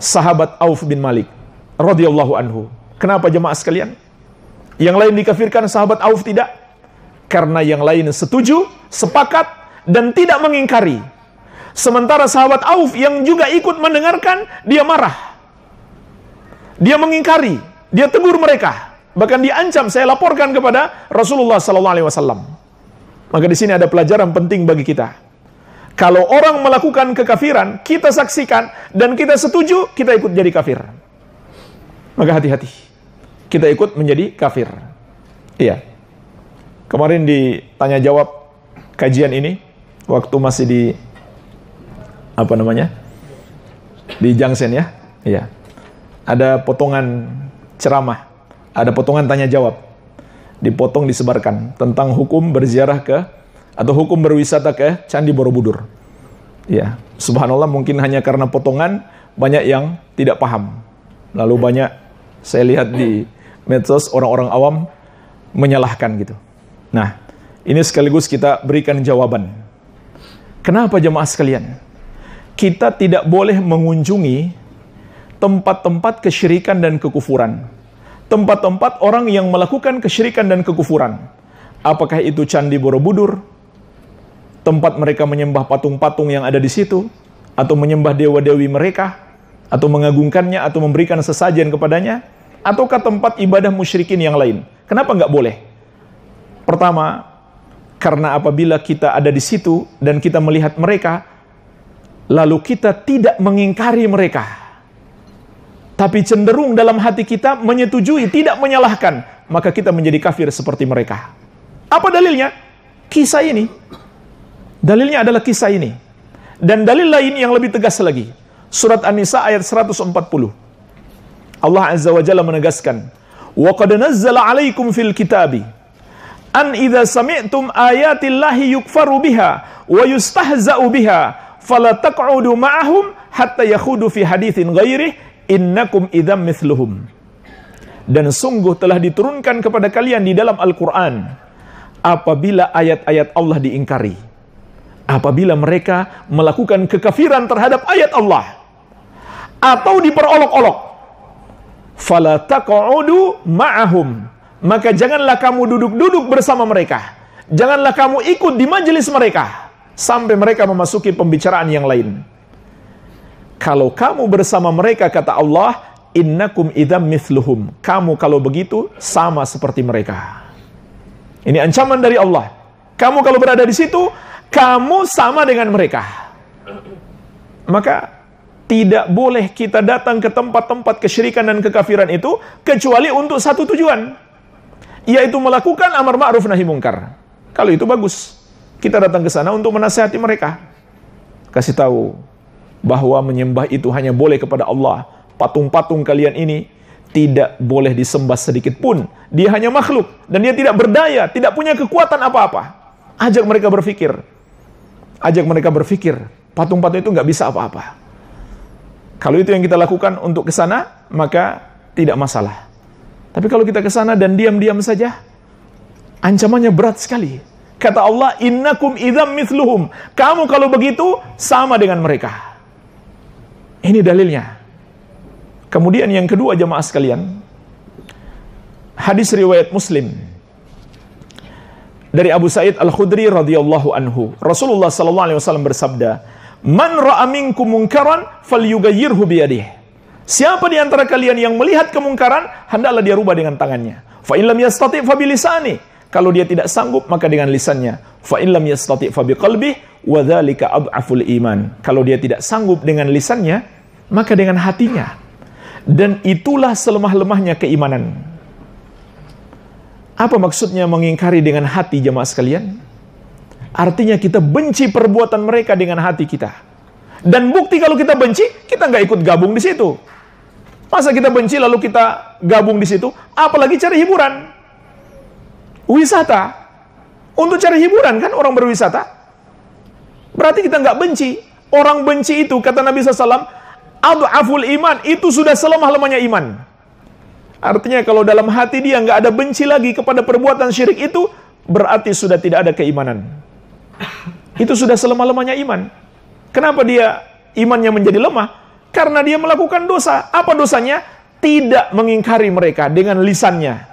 sahabat Auf bin Malik radhiyallahu anhu. Kenapa jemaah sekalian? Yang lain dikafirkan, sahabat Auf tidak. Karena yang lain setuju, sepakat, dan tidak mengingkari. Sementara sahabat Auf yang juga ikut mendengarkan, dia marah. Dia mengingkari, dia tegur mereka. Bahkan diancam, saya laporkan kepada Rasulullah SAW. Maka di sini ada pelajaran penting bagi kita. Kalau orang melakukan kekafiran, kita saksikan, dan kita setuju, kita ikut jadi kafir. Maka hati-hati. Kita ikut menjadi kafir. Iya. Kemarin ditanya jawab kajian ini, waktu masih di di Jangsen ya. Iya. Ada potongan ceramah, ada potongan tanya jawab. Dipotong disebarkan tentang hukum berziarah atau hukum berwisata ke Candi Borobudur. Ya, subhanallah, mungkin hanya karena potongan banyak yang tidak paham. Lalu banyak saya lihat di medsos orang-orang awam menyalahkan gitu. Nah, ini sekaligus kita berikan jawaban. Kenapa jemaah sekalian? Kita tidak boleh mengunjungi tempat-tempat kesyirikan dan kekufuran. Tempat-tempat orang yang melakukan kesyirikan dan kekufuran. Apakah itu Candi Borobudur, tempat mereka menyembah patung-patung yang ada di situ, atau menyembah dewa-dewi mereka, atau mengagungkannya, atau memberikan sesajen kepadanya, ataukah tempat ibadah musyrikin yang lain? Kenapa nggak boleh? Pertama, karena apabila kita ada di situ dan kita melihat mereka, lalu kita tidak mengingkari mereka, tapi cenderung dalam hati kita menyetujui, tidak menyalahkan, maka kita menjadi kafir seperti mereka. Apa dalilnya? Kisah ini. Dalilnya adalah kisah ini. Dan dalil lain yang lebih tegas lagi. Surat An-Nisa ayat 140. Allah Azza wa Jalla menegaskan, "Wa qad nazzala 'alaikum fil kitabi an idza sami'tum ayatillahi yukfaru biha wa yustahza'u biha fala taq'udu ma'ahum hatta yakhudu fi haditsin ghairihi innakum idzam mithluhum." Dan sungguh telah diturunkan kepada kalian di dalam Al-Quran, apabila ayat-ayat Allah diingkari, apabila mereka melakukan kekafiran terhadap ayat Allah, atau diperolok-olok, fala taq'udu ma'ahum, maka janganlah kamu duduk-duduk bersama mereka, janganlah kamu ikut di majelis mereka sampai mereka memasuki pembicaraan yang lain. Kalau kamu bersama mereka, kata Allah, innakum idzam mithluhum, kamu kalau begitu sama seperti mereka. Ini ancaman dari Allah. Kamu kalau berada di situ, kamu sama dengan mereka. Maka tidak boleh kita datang ke tempat-tempat kesyirikan dan kekafiran itu kecuali untuk satu tujuan, yaitu melakukan amar ma'ruf nahi mungkar. Kalau itu bagus, kita datang ke sana untuk menasihati mereka, kasih tahu bahwa menyembah itu hanya boleh kepada Allah. Patung-patung kalian ini tidak boleh disembah sedikit pun. Dia hanya makhluk dan dia tidak berdaya, tidak punya kekuatan apa-apa. Ajak mereka berpikir. Ajak mereka berpikir, patung-patung itu nggak bisa apa-apa. Kalau itu yang kita lakukan untuk ke sana, maka tidak masalah. Tapi kalau kita ke sana dan diam-diam saja, ancamannya berat sekali. Kata Allah, innakum idzam mithluhum, kamu kalau begitu sama dengan mereka. Ini dalilnya. Kemudian yang kedua, jamaah sekalian, hadis riwayat Muslim dari Abu Sa'id Al-Khudri radhiyallahu anhu. Rasulullah sallallahu alaihi wasallam bersabda, "Man ra'a minkum munkaran falyughayyirhu biyadihi." Siapa di antara kalian yang melihat kemungkaran, hendaklah dia rubah dengan tangannya. Fa in lam yastati' fa bilisani. Kalau dia tidak sanggup, maka dengan lisannya. Fa in lam yastati' fa biqalbihi wa dzalika ad'aful iman. Kalau dia tidak sanggup dengan lisannya, maka dengan hatinya. Dan itulah selemah-lemahnya keimanan. Apa maksudnya mengingkari dengan hati, jemaah sekalian? Artinya kita benci perbuatan mereka dengan hati kita. Dan bukti kalau kita benci, kita nggak ikut gabung di situ. Masa kita benci lalu kita gabung di situ? Apalagi cari hiburan. Wisata. Untuk cari hiburan kan orang berwisata. Berarti kita nggak benci. Orang benci itu, kata Nabi SAW, ad'aful iman, itu sudah selemah-lemahnya iman. Artinya kalau dalam hati dia nggak ada benci lagi kepada perbuatan syirik itu, berarti sudah tidak ada keimanan. Itu sudah selemah-lemahnya iman. Kenapa dia imannya menjadi lemah? Karena dia melakukan dosa. Apa dosanya? Tidak mengingkari mereka dengan lisannya.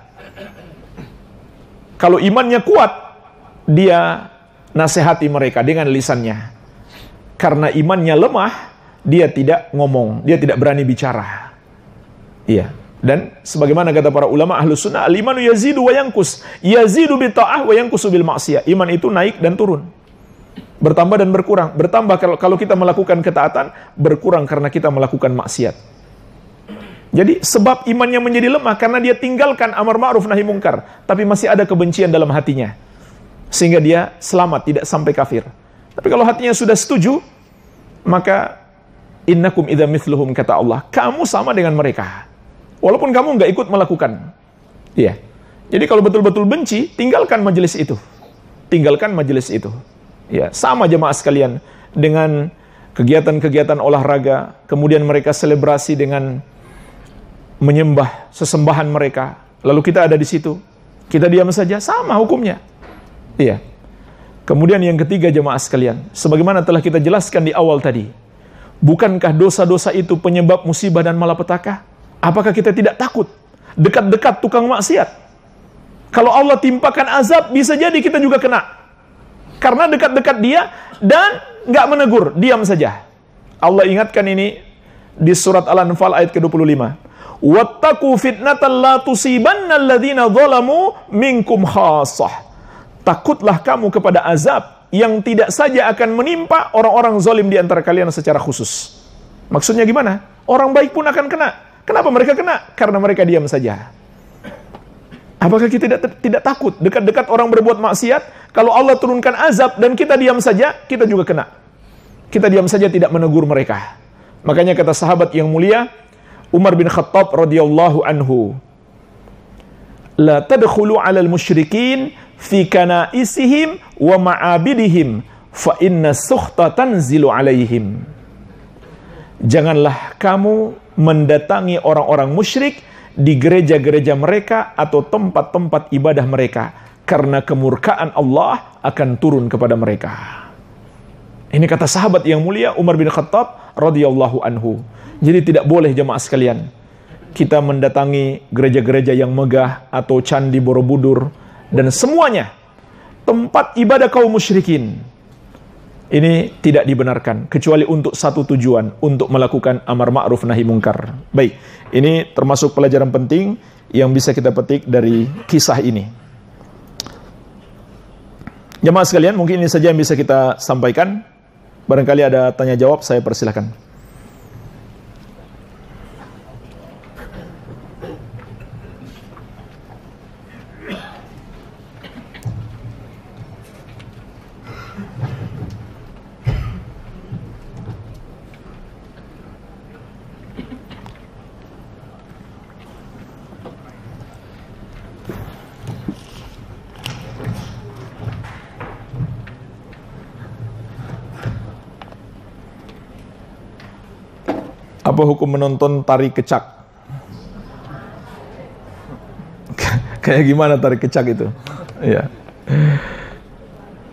Kalau imannya kuat, dia nasihati mereka dengan lisannya. Karena imannya lemah, dia tidak ngomong, dia tidak berani bicara. Iya. Dan sebagaimana kata para ulama ahlus sunnah, al-imanu yazidu wa yankus. Yazidu bi ta'ah wa yankusu bil ma'siyah. Iman itu naik dan turun. Bertambah dan berkurang. Bertambah kalau kita melakukan ketaatan, berkurang karena kita melakukan maksiat. Jadi sebab imannya menjadi lemah karena dia tinggalkan amar ma'ruf nahi mungkar, tapi masih ada kebencian dalam hatinya. Sehingga dia selamat, tidak sampai kafir. Tapi kalau hatinya sudah setuju, maka innakum idzam mithluhum, kata Allah, kamu sama dengan mereka. Walaupun kamu nggak ikut melakukan. Iya. Jadi kalau betul-betul benci, tinggalkan majelis itu. Tinggalkan majelis itu. Ya, sama jemaah sekalian dengan kegiatan-kegiatan olahraga, kemudian mereka selebrasi dengan menyembah sesembahan mereka. Lalu kita ada di situ, kita diam saja, sama hukumnya. Iya. Kemudian yang ketiga jemaah sekalian, sebagaimana telah kita jelaskan di awal tadi, bukankah dosa-dosa itu penyebab musibah dan malapetaka? Apakah kita tidak takut dekat-dekat tukang maksiat? Kalau Allah timpakan azab, bisa jadi kita juga kena. Karena dekat-dekat dia dan nggak menegur, diam saja. Allah ingatkan ini di surat Al-Anfal ayat ke-25. Wattaqu fitnatan la tusibanna alladhina zalamu minkum khassah. Takutlah kamu kepada azab yang tidak saja akan menimpa orang-orang zalim di antara kalian secara khusus. Maksudnya gimana? Orang baik pun akan kena. Kenapa mereka kena? Karena mereka diam saja. Apakah kita tidak takut dekat-dekat orang berbuat maksiat? Kalau Allah turunkan azab dan kita diam saja, kita juga kena. Kita diam saja tidak menegur mereka. Makanya kata sahabat yang mulia Umar bin Khattab radhiyallahu anhu, la tadkhulu 'alal musyrikin fi kana'isihim wa ma'abidihim fa inna sukhta tanzilu 'alaihim. Janganlah kamu mendatangi orang-orang musyrik di gereja-gereja mereka atau tempat-tempat ibadah mereka, karena kemurkaan Allah akan turun kepada mereka. Ini kata sahabat yang mulia Umar bin Khattab radhiyallahu anhu. Jadi tidak boleh jemaah sekalian kita mendatangi gereja-gereja yang megah atau candi Borobudur dan semuanya tempat ibadah kaum musyrikin. Ini tidak dibenarkan kecuali untuk satu tujuan, untuk melakukan amar ma'ruf nahi mungkar. Baik, ini termasuk pelajaran penting yang bisa kita petik dari kisah ini. Jemaah sekalian, mungkin ini saja yang bisa kita sampaikan. Barangkali ada tanya jawab, saya persilahkan. Apa hukum menonton tari kecak? Kayak gimana tari kecak itu? Ya.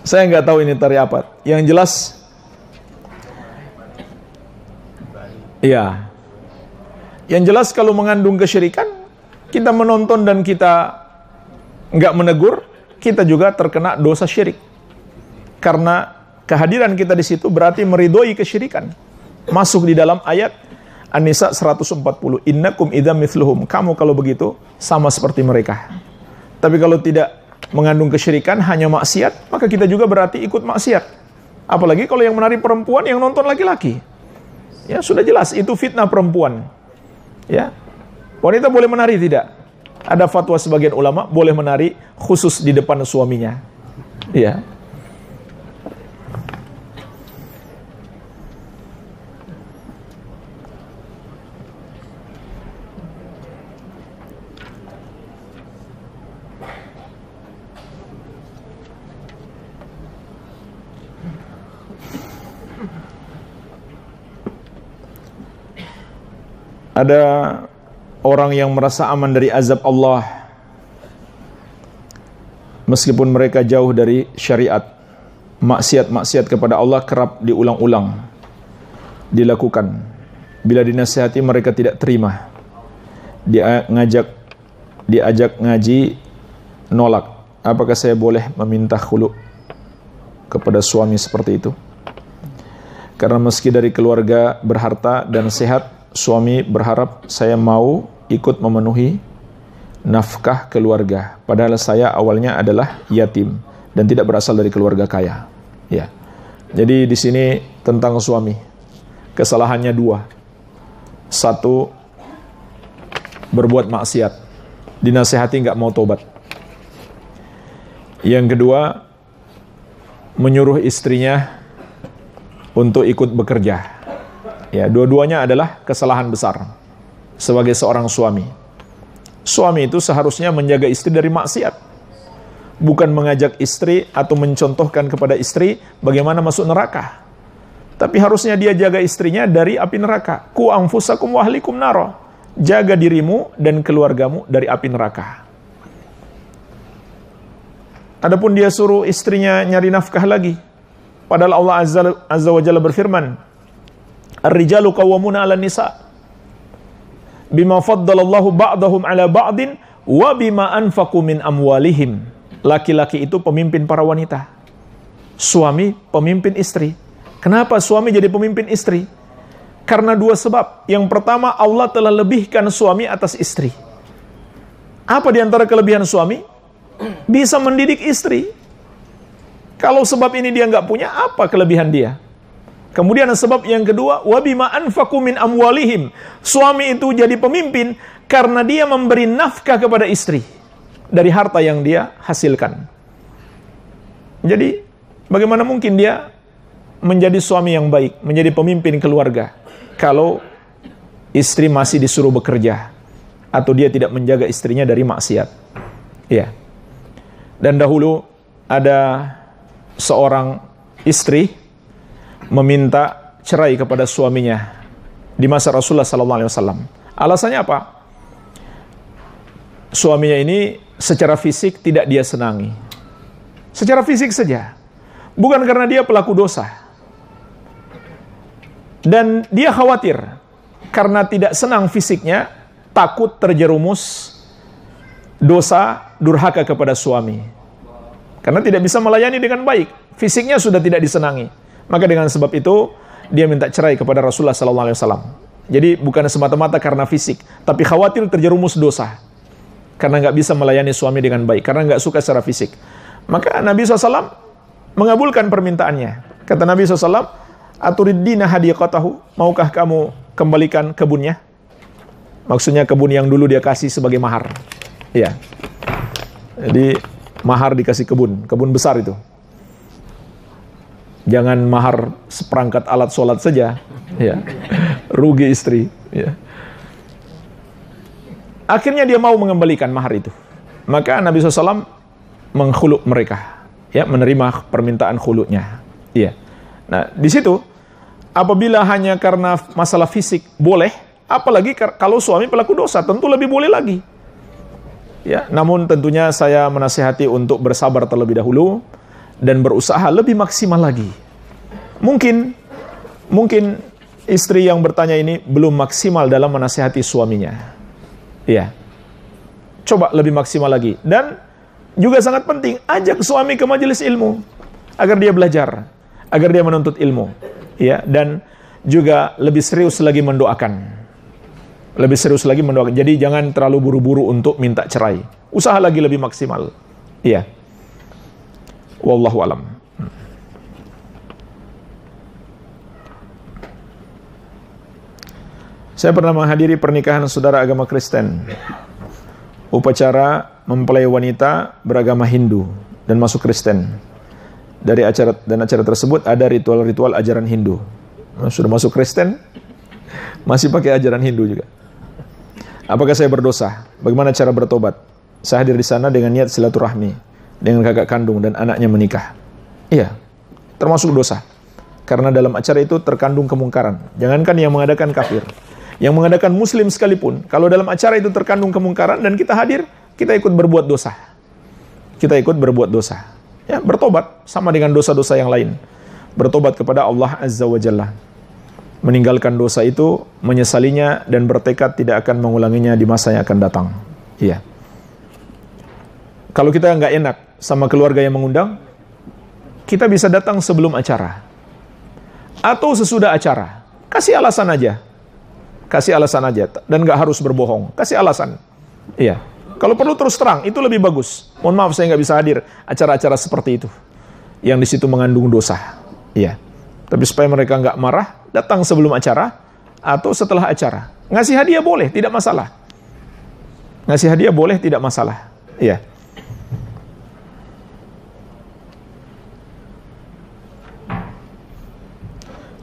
Saya nggak tahu ini tari apa. Yang jelas, ya. Yang jelas kalau mengandung kesyirikan, kita menonton dan kita nggak menegur, kita juga terkena dosa syirik. Karena kehadiran kita di situ berarti meridhoi kesyirikan. Masuk di dalam ayat An-Nisa 140. Innakum idza mithluhum. Kamu kalau begitu sama seperti mereka. Tapi kalau tidak mengandung kesyirikan, hanya maksiat, maka kita juga berarti ikut maksiat. Apalagi kalau yang menari perempuan, yang nonton laki-laki. Ya, sudah jelas itu fitnah perempuan. Ya. Wanita boleh menari tidak? Ada fatwa sebagian ulama boleh menari khusus di depan suaminya. Ya. Ada orang yang merasa aman dari azab Allah meskipun mereka jauh dari syariat. Maksiat-maksiat kepada Allah kerap diulang-ulang dilakukan. Bila dinasihati mereka tidak terima. Diajak ngaji nolak. Apakah saya boleh meminta khulu kepada suami seperti itu? Karena meski dari keluarga berharta dan sehat, suami berharap saya mau ikut memenuhi nafkah keluarga. Padahal saya awalnya adalah yatim dan tidak berasal dari keluarga kaya. Ya. Jadi di sini tentang suami. Kesalahannya dua. Satu, berbuat maksiat. Dinasihati nggak mau tobat. Yang kedua, menyuruh istrinya untuk ikut bekerja. Ya, dua-duanya adalah kesalahan besar sebagai seorang suami. Suami itu seharusnya menjaga istri dari maksiat. Bukan mengajak istri atau mencontohkan kepada istri bagaimana masuk neraka. Tapi harusnya dia jaga istrinya dari api neraka. Ku anfusakum wa ahlikum naro. Jaga dirimu dan keluargamu dari api neraka. Adapun dia suruh istrinya nyari nafkah lagi. Padahal Allah Azza wa Jalla berfirman, Ar-rijalu qawwamuna 'alan nisa bima faddalallahu ba'dahum 'ala ba'din wa bima anfaqu min amwalihim. Laki-laki itu pemimpin para wanita. Suami pemimpin istri. Kenapa suami jadi pemimpin istri? Karena dua sebab. Yang pertama, Allah telah lebihkan suami atas istri. Apa di antara kelebihan suami? Bisa mendidik istri. Kalau sebab ini dia nggak punya, apa kelebihan dia? Kemudian sebab yang kedua, wabima anfaqu min amwalihim. Suami itu jadi pemimpin karena dia memberi nafkah kepada istri dari harta yang dia hasilkan. Jadi, bagaimana mungkin dia menjadi suami yang baik, menjadi pemimpin keluarga kalau istri masih disuruh bekerja atau dia tidak menjaga istrinya dari maksiat? Ya. Dan dahulu ada seorang istri meminta cerai kepada suaminya di masa Rasulullah SAW. Alasannya apa? Suaminya ini secara fisik tidak dia senangi. secara fisik saja. Bukan karena dia pelaku dosa. Dan dia khawatir karena tidak senang fisiknya, takut terjerumus dosa durhaka kepada suami. Karena tidak bisa melayani dengan baik, fisiknya sudah tidak disenangi. Maka dengan sebab itu dia minta cerai kepada Rasulullah SAW. Jadi bukan semata-mata karena fisik, tapi khawatir terjerumus dosa. Karena nggak bisa melayani suami dengan baik, karena nggak suka secara fisik. Maka Nabi SAW mengabulkan permintaannya. Kata Nabi SAW, aturiddina hadiqatahu, maukah kamu kembalikan kebunnya? Maksudnya kebun yang dulu dia kasih sebagai mahar. Iya. Jadi mahar dikasih kebun besar itu. Jangan mahar seperangkat alat sholat saja, ya. Rugi istri, ya. Akhirnya dia mau mengembalikan mahar itu. Maka Nabi SAW mengkhuluk mereka, ya, menerima permintaan khuluknya. Iya. Nah, di situ apabila hanya karena masalah fisik boleh, apalagi kalau suami pelaku dosa, tentu lebih boleh lagi. Ya, namun tentunya saya menasihati untuk bersabar terlebih dahulu dan berusaha lebih maksimal lagi. Mungkin istri yang bertanya ini belum maksimal dalam menasihati suaminya. Ya. Coba lebih maksimal lagi. Dan juga sangat penting, ajak suami ke majelis ilmu agar dia belajar, agar dia menuntut ilmu. Ya, dan juga lebih serius lagi mendoakan. Lebih serius lagi mendoakan. Jadi jangan terlalu buru-buru untuk minta cerai. Usaha lagi lebih maksimal. Iya. Wallahu alam. Saya pernah menghadiri pernikahan saudara agama Kristen. Upacara mempelai wanita beragama Hindu dan masuk Kristen. Dari acara tersebut ada ritual-ritual ajaran Hindu. Sudah masuk Kristen, masih pakai ajaran Hindu juga. Apakah saya berdosa? Bagaimana cara bertobat? Saya hadir di sana dengan niat silaturahmi dengan kakak kandung dan anaknya menikah. Iya, termasuk dosa. Karena dalam acara itu terkandung kemungkaran. Jangankan yang mengadakan kafir, yang mengadakan muslim sekalipun, kalau dalam acara itu terkandung kemungkaran dan kita hadir, kita ikut berbuat dosa. Kita ikut berbuat dosa. Ya, bertobat sama dengan dosa-dosa yang lain. Bertobat kepada Allah Azza wa Jalla. Meninggalkan dosa itu, menyesalinya dan bertekad tidak akan mengulanginya di masa yang akan datang. Iya. Kalau kita nggak enak sama keluarga yang mengundang, kita bisa datang sebelum acara atau sesudah acara. Kasih alasan aja. Kasih alasan aja dan nggak harus berbohong. Kasih alasan. Iya. Kalau perlu terus terang, itu lebih bagus. Mohon maaf saya nggak bisa hadir acara-acara seperti itu yang di situ mengandung dosa. Iya. Tapi supaya mereka nggak marah, datang sebelum acara atau setelah acara. Ngasih hadiah boleh, tidak masalah. Ngasih hadiah boleh, tidak masalah. Iya.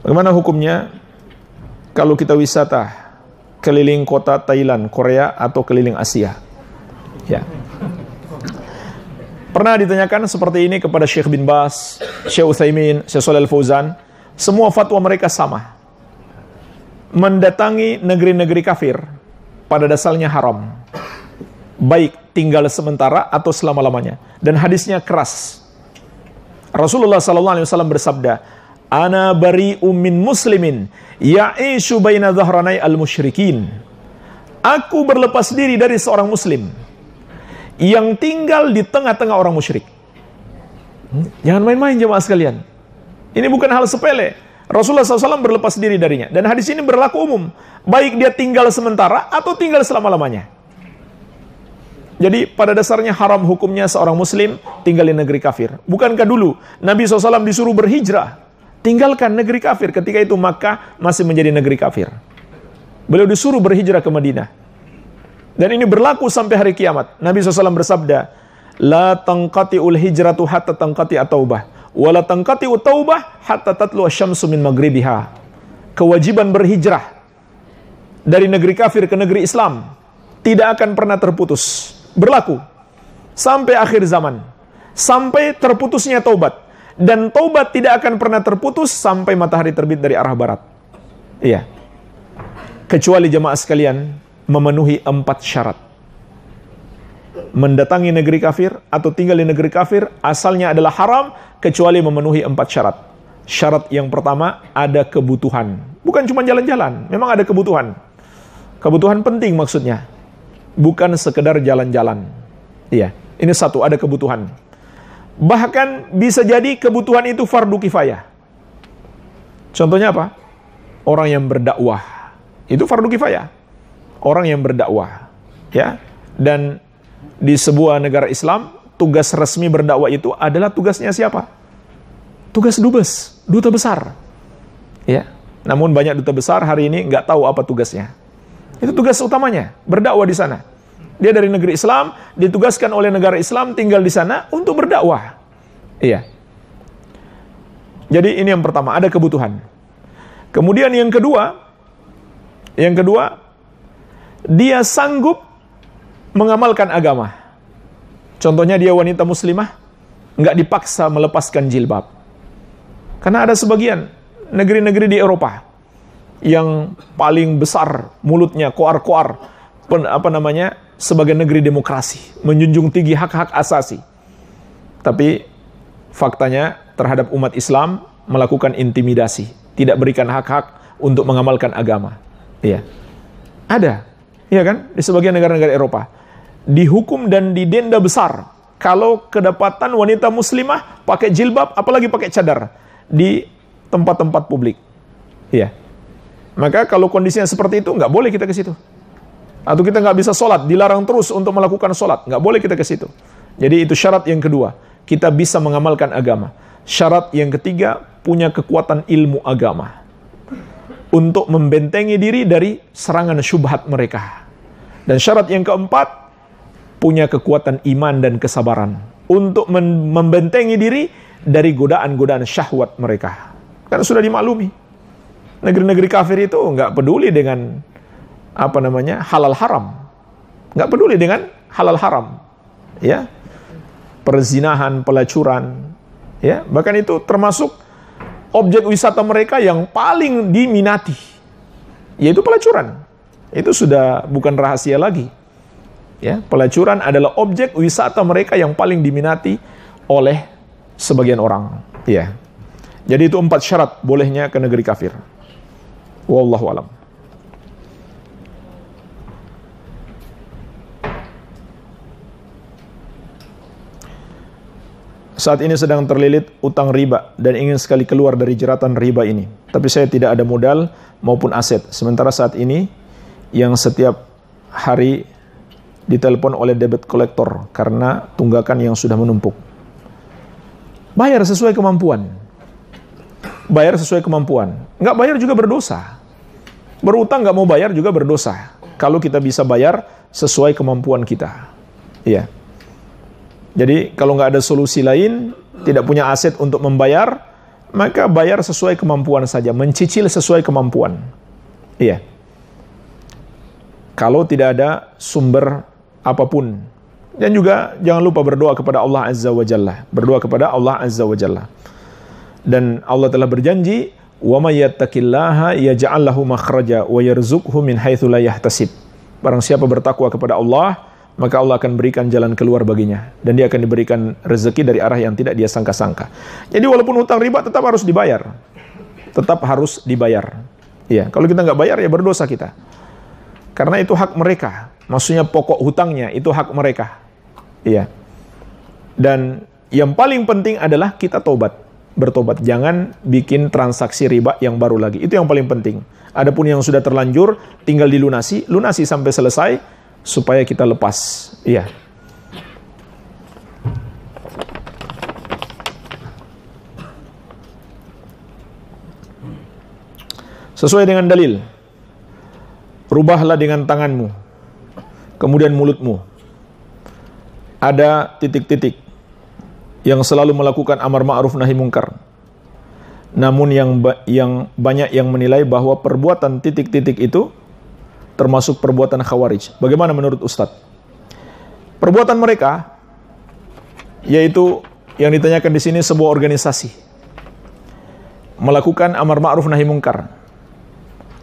Bagaimana hukumnya kalau kita wisata keliling kota Thailand, Korea, atau keliling Asia? Ya. Pernah ditanyakan seperti ini kepada Syekh bin Baz, Syekh Utsaimin, Syekh Shalih Al-Fauzan. Semua fatwa mereka sama. Mendatangi negeri-negeri kafir pada dasarnya haram. Baik tinggal sementara atau selama-lamanya. Dan hadisnya keras. Rasulullah SAW bersabda, "Ana bari'um min muslimin ya'ishu baina dhahranai al-musyrikin." Aku berlepas diri dari seorang muslim yang tinggal di tengah-tengah orang musyrik. Jangan main-main jemaah sekalian. Ini bukan hal sepele. Rasulullah SAW berlepas diri darinya. Dan hadis ini berlaku umum. Baik dia tinggal sementara atau tinggal selama-lamanya. Jadi pada dasarnya haram hukumnya seorang muslim tinggal di negeri kafir. Bukankah dulu Nabi SAW disuruh berhijrah, tinggalkan negeri kafir? Ketika itu Makkah masih menjadi negeri kafir. Beliau disuruh berhijrah ke Madinah. Dan ini berlaku sampai hari kiamat. Nabi SAW bersabda, "La tanqati'ul hijratu hatta tanqati'a taubah, wa la tanqati'u taubah hatta tatlu asy-syamsu min maghribiha." Kewajiban berhijrah dari negeri kafir ke negeri Islam tidak akan pernah terputus. Berlaku sampai akhir zaman. Sampai terputusnya taubat. Dan taubat tidak akan pernah terputus sampai matahari terbit dari arah barat. Iya. Kecuali jemaah sekalian memenuhi 4 syarat. mendatangi negeri kafir atau tinggal di negeri kafir asalnya adalah haram kecuali memenuhi 4 syarat. Syarat yang pertama, ada kebutuhan. Bukan cuma jalan-jalan, memang ada kebutuhan. Kebutuhan penting maksudnya. Bukan sekedar jalan-jalan. Iya, ini satu, ada kebutuhan. Bahkan bisa jadi kebutuhan itu fardu kifayah. Contohnya apa? Orang yang berdakwah. Itu fardu kifayah. Orang yang berdakwah. Ya. Dan di sebuah negara Islam, tugas resmi berdakwah itu adalah tugasnya siapa? Tugas dubes, duta besar. Ya. Namun banyak duta besar hari ini nggak tahu apa tugasnya. Itu tugas utamanya, berdakwah di sana. Dia dari negeri Islam, ditugaskan oleh negara Islam, tinggal di sana untuk berdakwah. Iya. Jadi ini yang pertama, ada kebutuhan. Kemudian yang kedua, dia sanggup mengamalkan agama. Contohnya dia wanita muslimah, nggak dipaksa melepaskan jilbab. Karena ada sebagian negeri-negeri di Eropa yang paling besar mulutnya, koar-koar, sebagai negeri demokrasi, menjunjung tinggi hak-hak asasi. Tapi faktanya terhadap umat Islam melakukan intimidasi, tidak berikan hak-hak untuk mengamalkan agama. Iya. Ada. Iya kan? Di sebagian negara-negara Eropa. Dihukum dan didenda besar kalau kedapatan wanita muslimah pakai jilbab, apalagi pakai cadar di tempat-tempat publik. Iya. Maka kalau kondisinya seperti itu, nggak boleh kita ke situ. Atau kita nggak bisa sholat, dilarang terus untuk melakukan sholat, nggak boleh kita ke situ. Jadi itu syarat yang kedua, kita bisa mengamalkan agama. Syarat yang ketiga, punya kekuatan ilmu agama untuk membentengi diri dari serangan syubhat mereka. Dan syarat yang keempat, punya kekuatan iman dan kesabaran untuk membentengi diri dari godaan-godaan syahwat mereka. Karena sudah dimaklumi, negeri-negeri kafir itu nggak peduli dengan halal haram, nggak peduli dengan halal haram, ya, perzinahan, pelacuran, ya, bahkan itu termasuk objek wisata mereka yang paling diminati, yaitu pelacuran. Itu sudah bukan rahasia lagi. Ya, pelacuran adalah objek wisata mereka yang paling diminati oleh sebagian orang. Ya. Jadi itu 4 syarat bolehnya ke negeri kafir. Wallahu alam. Saat ini sedang terlilit utang riba dan ingin sekali keluar dari jeratan riba ini. Tapi saya tidak ada modal maupun aset. Sementara saat ini yang setiap hari ditelepon oleh debit kolektor karena tunggakan yang sudah menumpuk. Bayar sesuai kemampuan. Bayar sesuai kemampuan. Nggak bayar juga berdosa. Berutang nggak mau bayar juga berdosa. Kalau kita bisa bayar sesuai kemampuan kita. Iya. Jadi kalau nggak ada solusi lain, tidak punya aset untuk membayar, maka bayar sesuai kemampuan saja, mencicil sesuai kemampuan. Iya. Kalau tidak ada sumber apapun. Dan juga jangan lupa berdoa kepada Allah Azza wa Jalla. Berdoa kepada Allah Azza wa Jalla. Dan Allah telah berjanji, "Wa may yattaqillaha yaj'al lahu makhraja wa yarzuqhu min haitsu la yahtasib." Barang siapa bertakwa kepada Allah, maka Allah akan berikan jalan keluar baginya. Dan dia akan diberikan rezeki dari arah yang tidak dia sangka-sangka. Jadi walaupun hutang riba tetap harus dibayar. Tetap harus dibayar. Iya, kalau kita nggak bayar ya berdosa kita. Karena itu hak mereka. Maksudnya pokok hutangnya itu hak mereka. Iya. Dan yang paling penting adalah kita tobat. Bertobat. Jangan bikin transaksi riba yang baru lagi. Itu yang paling penting. Adapun yang sudah terlanjur, tinggal dilunasi. Lunasi sampai selesai, supaya kita lepas. Iya. Sesuai dengan dalil. Rubahlah dengan tanganmu, kemudian mulutmu. Ada titik-titik yang selalu melakukan amar ma'ruf nahi mungkar. Namun yang banyak yang menilai bahwa perbuatan titik-titik itu termasuk perbuatan khawarij. Bagaimana menurut Ustadz? Perbuatan mereka, yaitu yang ditanyakan di sini sebuah organisasi, melakukan amar ma'ruf nahi mungkar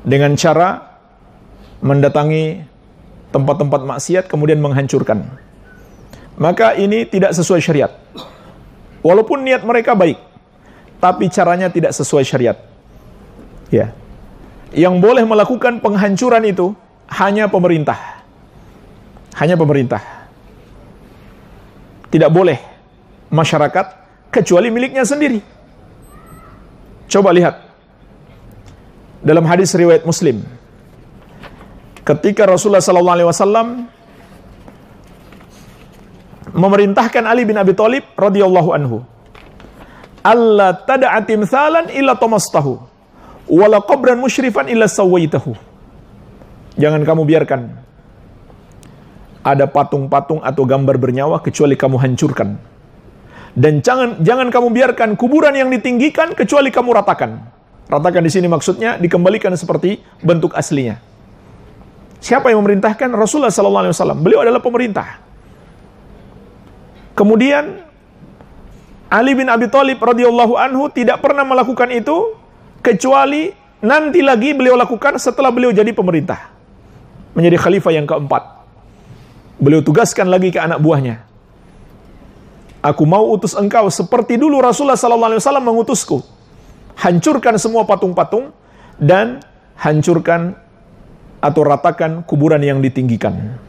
dengan cara mendatangi tempat-tempat maksiat kemudian menghancurkan. maka ini tidak sesuai syariat. Walaupun niat mereka baik, tapi caranya tidak sesuai syariat. Ya. Yang boleh melakukan penghancuran itu hanya pemerintah. Hanya pemerintah. Tidak boleh masyarakat kecuali miliknya sendiri. Coba lihat dalam hadis riwayat Muslim, ketika Rasulullah SAW memerintahkan Ali bin Abi Thalib radhiyallahu anhu, alla tad'a timthalan illa tamastahu wala qabran musyrifan illa sawaitahu. Jangan kamu biarkan ada patung-patung atau gambar bernyawa kecuali kamu hancurkan. Dan jangan kamu biarkan kuburan yang ditinggikan kecuali kamu ratakan. Ratakan di sini maksudnya dikembalikan seperti bentuk aslinya. Siapa yang memerintahkan? Rasulullah SAW. Beliau adalah pemerintah. Kemudian Ali bin Abi Thalib radhiyallahu anhu tidak pernah melakukan itu kecuali nanti lagi beliau lakukan setelah beliau jadi pemerintah, menjadi khalifah yang keempat. Beliau tugaskan lagi ke anak buahnya, aku mau utus engkau seperti dulu Rasulullah SAW mengutusku. Hancurkan semua patung-patung dan hancurkan atau ratakan kuburan yang ditinggikan.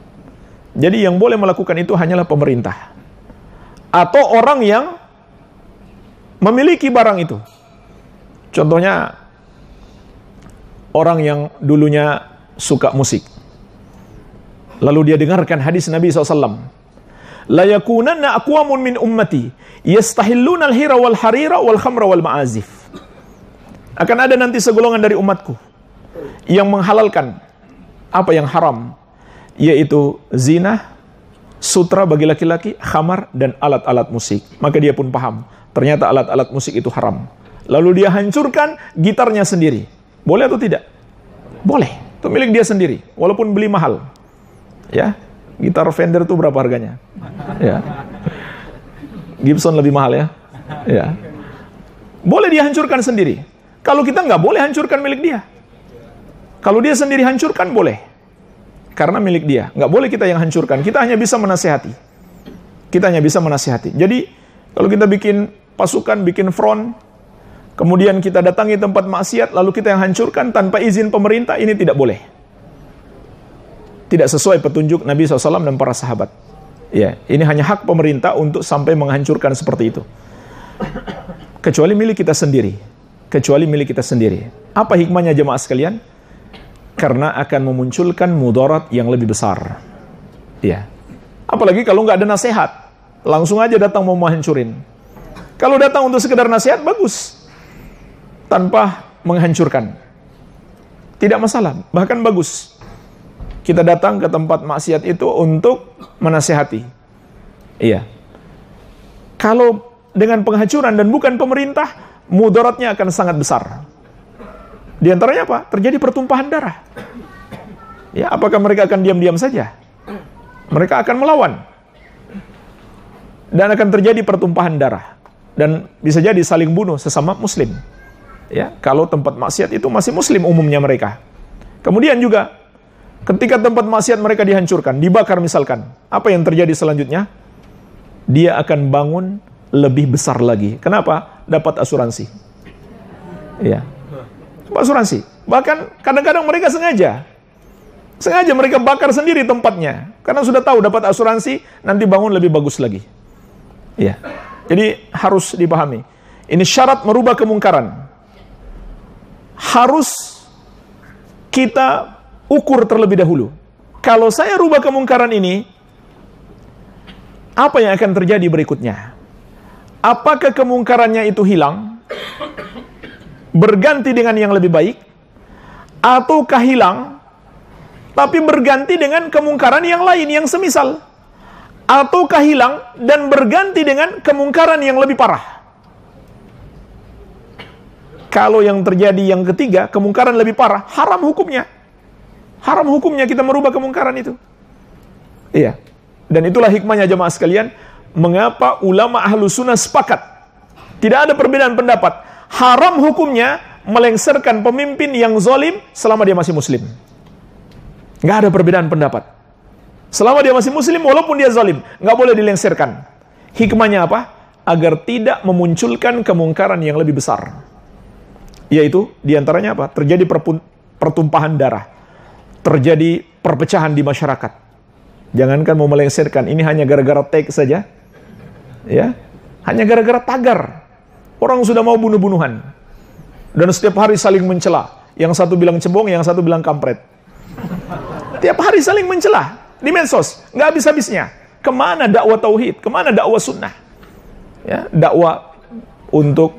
Jadi yang boleh melakukan itu hanyalah pemerintah atau orang yang memiliki barang itu. Contohnya orang yang dulunya suka musik, lalu dia dengarkan hadis Nabi SAW, la yakunanna aqwamun min ummati yastahilluna al-hira wal harira wal khamra wal ma'azif. Akan ada nanti segolongan dari umatku yang menghalalkan apa yang haram, yaitu zina, sutra bagi laki-laki, khamar, dan alat-alat musik. Maka dia pun paham, ternyata alat-alat musik itu haram. Lalu dia hancurkan gitarnya sendiri. Boleh atau tidak? Boleh. Itu milik dia sendiri, walaupun beli mahal. Ya, gitar Fender itu berapa harganya? Ya. Gibson lebih mahal ya. Ya. Boleh dia hancurkan sendiri. Kalau kita nggak boleh hancurkan milik dia. Kalau dia sendiri hancurkan boleh, karena milik dia. Nggak boleh kita yang hancurkan. Kita hanya bisa menasihati. Kita hanya bisa menasihati. Jadi kalau kita bikin pasukan, bikin front, kemudian kita datangi tempat maksiat, lalu kita yang hancurkan tanpa izin pemerintah, ini tidak boleh. Tidak sesuai petunjuk Nabi SAW dan para sahabat. Ya, ini hanya hak pemerintah untuk sampai menghancurkan seperti itu. Kecuali milik kita sendiri. Kecuali milik kita sendiri. Apa hikmahnya jemaah sekalian? Karena akan memunculkan mudarat yang lebih besar. Ya. Apalagi kalau nggak ada nasihat, langsung aja datang mau menghancurin. Kalau datang untuk sekedar nasihat, bagus. Tanpa menghancurkan, tidak masalah, bahkan bagus. Kita datang ke tempat maksiat itu untuk menasihati. Iya. Kalau dengan penghancuran dan bukan pemerintah, mudaratnya akan sangat besar. Di antaranya apa? Terjadi pertumpahan darah. Ya, apakah mereka akan diam-diam saja? Mereka akan melawan. Dan akan terjadi pertumpahan darah. Dan bisa jadi saling bunuh sesama muslim. Ya, kalau tempat maksiat itu masih muslim umumnya mereka. Kemudian juga ketika tempat maksiat mereka dihancurkan, dibakar misalkan, apa yang terjadi selanjutnya? Dia akan bangun lebih besar lagi. Kenapa? Dapat asuransi. Ya. Asuransi. Bahkan kadang-kadang mereka sengaja mereka bakar sendiri tempatnya, karena sudah tahu dapat asuransi, nanti bangun lebih bagus lagi. Ya. Jadi harus dipahami. Ini syarat merubah kemungkaran. Harus kita ukur terlebih dahulu. Kalau saya rubah kemungkaran ini, apa yang akan terjadi berikutnya? Apakah kemungkarannya itu hilang, berganti dengan yang lebih baik, ataukah hilang tapi berganti dengan kemungkaran yang lain yang semisal, ataukah hilang dan berganti dengan kemungkaran yang lebih parah? Kalau yang terjadi yang ketiga, kemungkaran lebih parah, haram hukumnya. Haram hukumnya kita merubah kemungkaran itu. Iya. Dan itulah hikmahnya jemaah sekalian, mengapa ulama ahlu sunnah sepakat, tidak ada perbedaan pendapat, haram hukumnya melengsarkan pemimpin yang zalim selama dia masih muslim. Nggak ada perbedaan pendapat. Selama dia masih muslim, walaupun dia zalim, nggak boleh dilengsarkan. Hikmahnya apa? Agar tidak memunculkan kemungkaran yang lebih besar. Yaitu, diantaranya apa? Terjadi pertumpahan darah. Terjadi perpecahan di masyarakat. Jangankan mau melengsarkan, ini hanya gara-gara teks saja. Ya, hanya gara-gara tagar. Orang sudah mau bunuh-bunuhan. Dan setiap hari saling mencela. Yang satu bilang cebong, yang satu bilang kampret. Tiap hari saling mencela di medsos, nggak habis-habisnya. Kemana dakwah tauhid? Kemana dakwah sunnah? Ya, dakwah untuk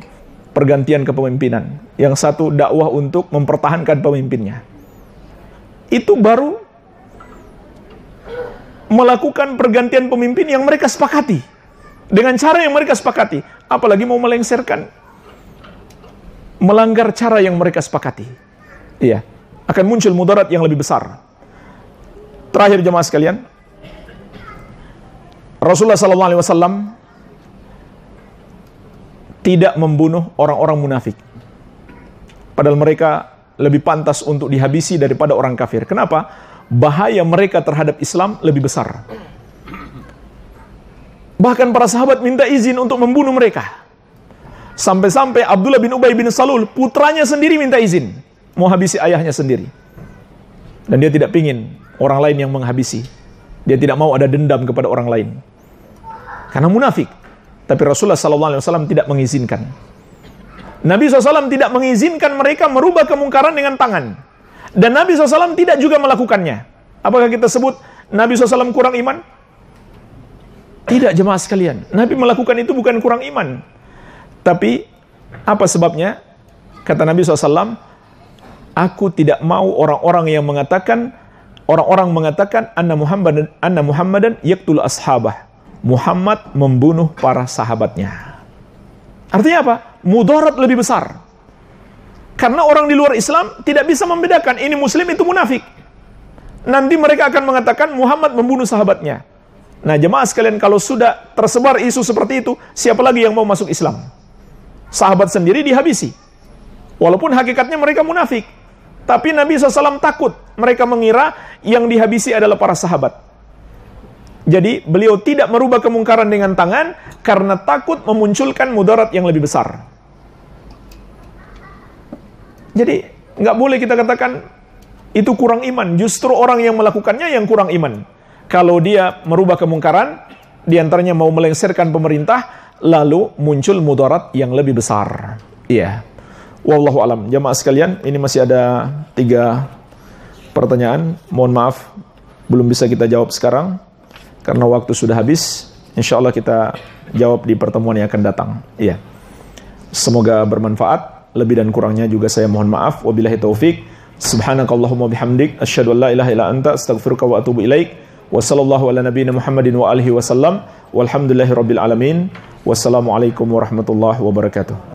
pergantian kepemimpinan. Yang satu dakwah untuk mempertahankan pemimpinnya. Itu baru melakukan pergantian pemimpin yang mereka sepakati. Dengan cara yang mereka sepakati. Apalagi mau melengsarkan. Melanggar cara yang mereka sepakati. Iya. Akan muncul mudarat yang lebih besar. Terakhir jemaah sekalian. Rasulullah SAW tidak membunuh orang-orang munafik. Padahal mereka lebih pantas untuk dihabisi daripada orang kafir. Kenapa? Bahaya mereka terhadap Islam lebih besar. Bahkan para sahabat minta izin untuk membunuh mereka. Sampai-sampai Abdullah bin Ubay bin Salul, putranya sendiri minta izin. Mau habisi ayahnya sendiri. Dan dia tidak pingin orang lain yang menghabisi. Dia tidak mau ada dendam kepada orang lain. Karena munafik. Tapi Rasulullah SAW tidak mengizinkan. Nabi SAW tidak mengizinkan mereka merubah kemungkaran dengan tangan. Dan Nabi SAW tidak juga melakukannya. Apakah kita sebut Nabi SAW kurang iman? Tidak, jemaah sekalian. Nabi melakukan itu bukan kurang iman. Tapi, apa sebabnya? Kata Nabi SAW, aku tidak mau orang-orang yang mengatakan, anna Muhammadan yaqtul ashabah. Muhammad membunuh para sahabatnya. Artinya apa? Mudarat lebih besar. Karena orang di luar Islam tidak bisa membedakan ini muslim, itu munafik. Nanti mereka akan mengatakan Muhammad membunuh sahabatnya. Nah, jemaah sekalian, kalau sudah tersebar isu seperti itu, siapa lagi yang mau masuk Islam? Sahabat sendiri dihabisi. Walaupun hakikatnya mereka munafik. Tapi Nabi SAW takut mereka mengira yang dihabisi adalah para sahabat. Jadi beliau tidak merubah kemungkaran dengan tangan karena takut memunculkan mudarat yang lebih besar. Jadi nggak boleh kita katakan itu kurang iman. Justru orang yang melakukannya yang kurang iman. Kalau dia merubah kemungkaran, diantaranya mau melengsarkan pemerintah, lalu muncul mudarat yang lebih besar. Iya. Wallahu alam. Jamaah sekalian, ini masih ada 3 pertanyaan. Mohon maaf, belum bisa kita jawab sekarang. Karena waktu sudah habis. Insya Allah kita jawab di pertemuan yang akan datang. Iya. Semoga bermanfaat. Lebih dan kurangnya juga saya mohon maaf. Wabillahi taufik. Subhanakallahumma bihamdik. Asyhadu an la ilaha illa anta. Astaghfiruka wa atubu ilaik. Wa sallallahu ala nabiyina Muhammadin wa alihi wa sallam. Walhamdulillahi rabbil alamin. Wassalamualaikum warahmatullahi wabarakatuh.